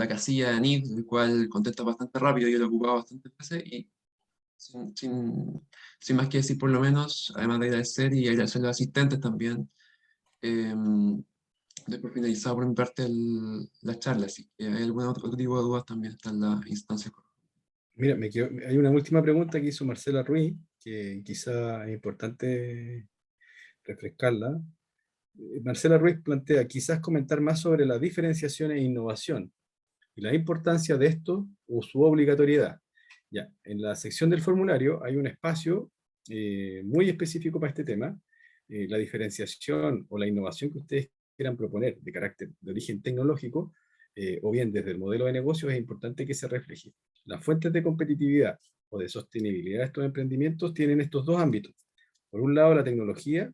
casilla de Anit, el cual contesta bastante rápido, yo lo he ocupado bastantes veces, y sin más que decir, por lo menos, además de agradecer y agradecer a los asistentes también. Doy por finalizado por mi parte la charla, así que hay algún otro tipo de dudas también está en la instancia. Mira, hay una última pregunta que hizo Marcela Ruiz, que quizá es importante refrescarla. Marcela Ruiz plantea, quizás comentar más sobre la diferenciación e innovación y la importancia de esto o su obligatoriedad. Ya, en la sección del formulario hay un espacio muy específico para este tema. La diferenciación o la innovación que ustedes quieran proponer de carácter de origen tecnológico, o bien desde el modelo de negocio, es importante que se refleje. Las fuentes de competitividad o de sostenibilidad de estos emprendimientos tienen estos dos ámbitos. Por un lado, la tecnología.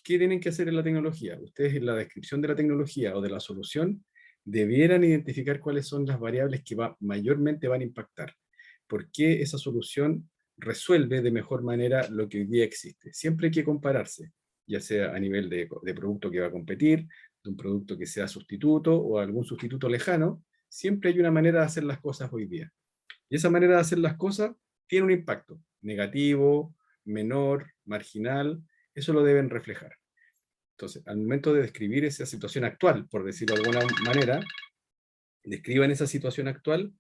¿Qué tienen que hacer en la tecnología? Ustedes en la descripción de la tecnología o de la solución debieran identificar cuáles son las variables que mayormente van a impactar. ¿Por qué esa solución resuelve de mejor manera lo que hoy día existe? Siempre hay que compararse, ya sea a nivel de producto que va a competir, de un producto que sea sustituto o algún sustituto lejano. Siempre hay una manera de hacer las cosas hoy día. Y esa manera de hacer las cosas tiene un impacto negativo, menor, marginal. Eso lo deben reflejar. Entonces, al momento de describir esa situación actual, por decirlo de alguna manera, describan esa situación actual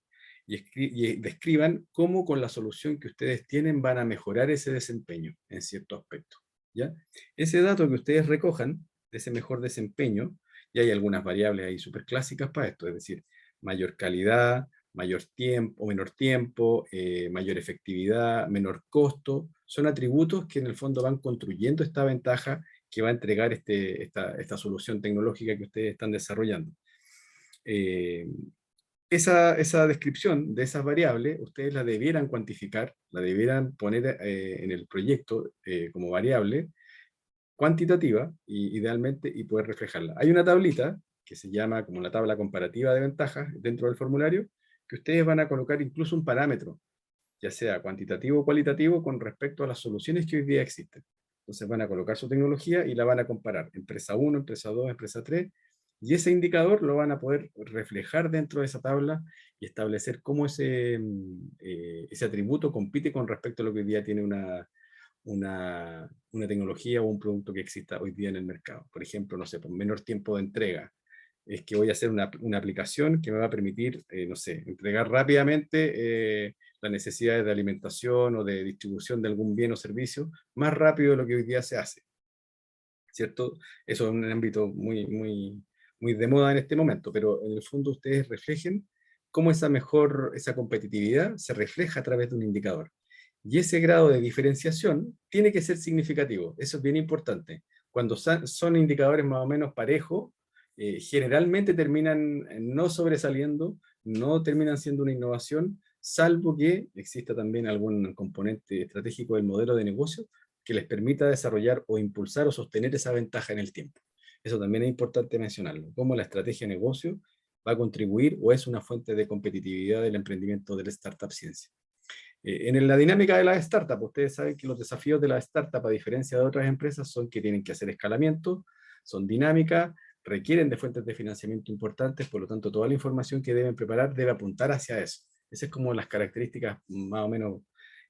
y describan cómo con la solución que ustedes tienen van a mejorar ese desempeño en cierto aspecto. ¿Ya? Ese dato que ustedes recojan de ese mejor desempeño, y hay algunas variables ahí súper clásicas para esto, es decir, mayor calidad, mayor tiempo, menor tiempo, mayor efectividad, menor costo, son atributos que en el fondo van construyendo esta ventaja que va a entregar esta solución tecnológica que ustedes están desarrollando. Esa descripción de esas variables, ustedes la debieran cuantificar, la debieran poner en el proyecto como variable cuantitativa, idealmente, y poder reflejarla. Hay una tablita que se llama como la tabla comparativa de ventajas dentro del formulario, que ustedes van a colocar incluso un parámetro, ya sea cuantitativo o cualitativo, con respecto a las soluciones que hoy día existen. Entonces van a colocar su tecnología y la van a comparar, empresa 1, empresa 2, empresa 3, y ese indicador lo van a poder reflejar dentro de esa tabla y establecer cómo ese atributo compite con respecto a lo que hoy día tiene una tecnología o un producto que exista hoy día en el mercado. Por ejemplo, no sé, por menor tiempo de entrega. Es que voy a hacer una aplicación que me va a permitir, no sé, entregar rápidamente las necesidades de alimentación o de distribución de algún bien o servicio más rápido de lo que hoy día se hace. ¿Cierto? Eso es un ámbito muy de moda en este momento, pero en el fondo ustedes reflejen cómo esa competitividad se refleja a través de un indicador. Y ese grado de diferenciación tiene que ser significativo, eso es bien importante. Cuando son indicadores más o menos parejos, generalmente terminan no sobresaliendo, no terminan siendo una innovación, salvo que exista también algún componente estratégico del modelo de negocio que les permita desarrollar o impulsar o sostener esa ventaja en el tiempo. Eso también es importante mencionarlo, cómo la estrategia de negocio va a contribuir o es una fuente de competitividad del emprendimiento de la startup ciencia. En la dinámica de las startups, ustedes saben que los desafíos de las startups, a diferencia de otras empresas, son que tienen que hacer escalamiento, son dinámicas, requieren de fuentes de financiamiento importantes, por lo tanto, toda la información que deben preparar debe apuntar hacia eso. Esas es como las características más o menos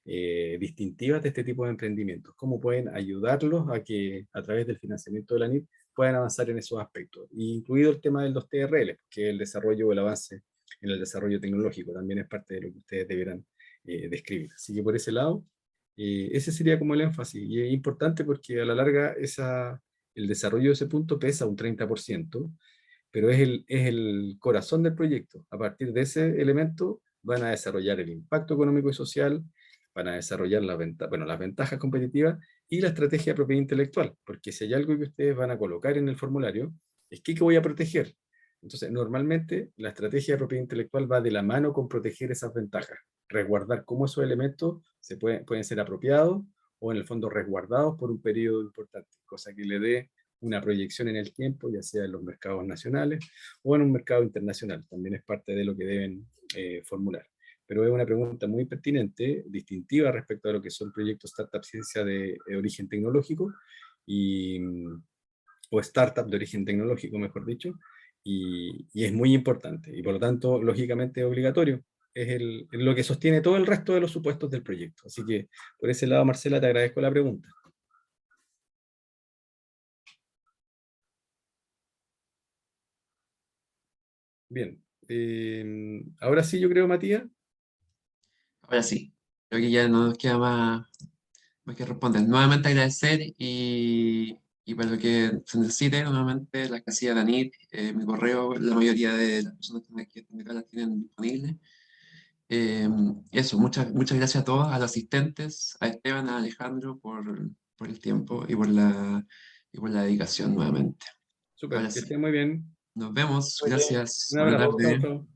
distintivas de este tipo de emprendimientos. Cómo pueden ayudarlos a que, a través del financiamiento de la NIT, puedan avanzar en esos aspectos, incluido el tema de los TRL, que es el desarrollo o el avance en el desarrollo tecnológico, también es parte de lo que ustedes deberán describir. Así que por ese lado, ese sería como el énfasis, y es importante porque a la larga el desarrollo de ese punto pesa un 30%, pero es el corazón del proyecto. A partir de ese elemento van a desarrollar el impacto económico y social, van a desarrollar las ventajas competitivas y la estrategia de propiedad intelectual, porque si hay algo que ustedes van a colocar en el formulario, es qué voy a proteger. Entonces, normalmente la estrategia de propiedad intelectual va de la mano con proteger esas ventajas, resguardar cómo esos elementos pueden ser apropiados o en el fondo resguardados por un periodo importante, cosa que le dé una proyección en el tiempo, ya sea en los mercados nacionales o en un mercado internacional. También es parte de lo que deben formular. Pero es una pregunta muy pertinente, distintiva respecto a lo que son proyectos Startup Ciencia de origen tecnológico, o Startup de origen tecnológico, mejor dicho, y es muy importante, y por lo tanto, lógicamente es obligatorio. Es lo que sostiene todo el resto de los supuestos del proyecto. Así que, por ese lado, Marcela, te agradezco la pregunta. Bien. Ahora sí, yo creo, Matías. Ahora sí, creo que ya no nos queda más que responder. Nuevamente agradecer y para lo que se necesite, nuevamente la casilla de ANIT, mi correo, la mayoría de las personas que están acá las tienen disponibles. Eso, muchas gracias a todos, a los asistentes, a Esteban, a Alejandro por el tiempo y por la dedicación nuevamente. Súper, Ahora que sí, estén muy bien. nos vemos, Muy bien. gracias, Un buenas abrazo. Chao, tardes. chao.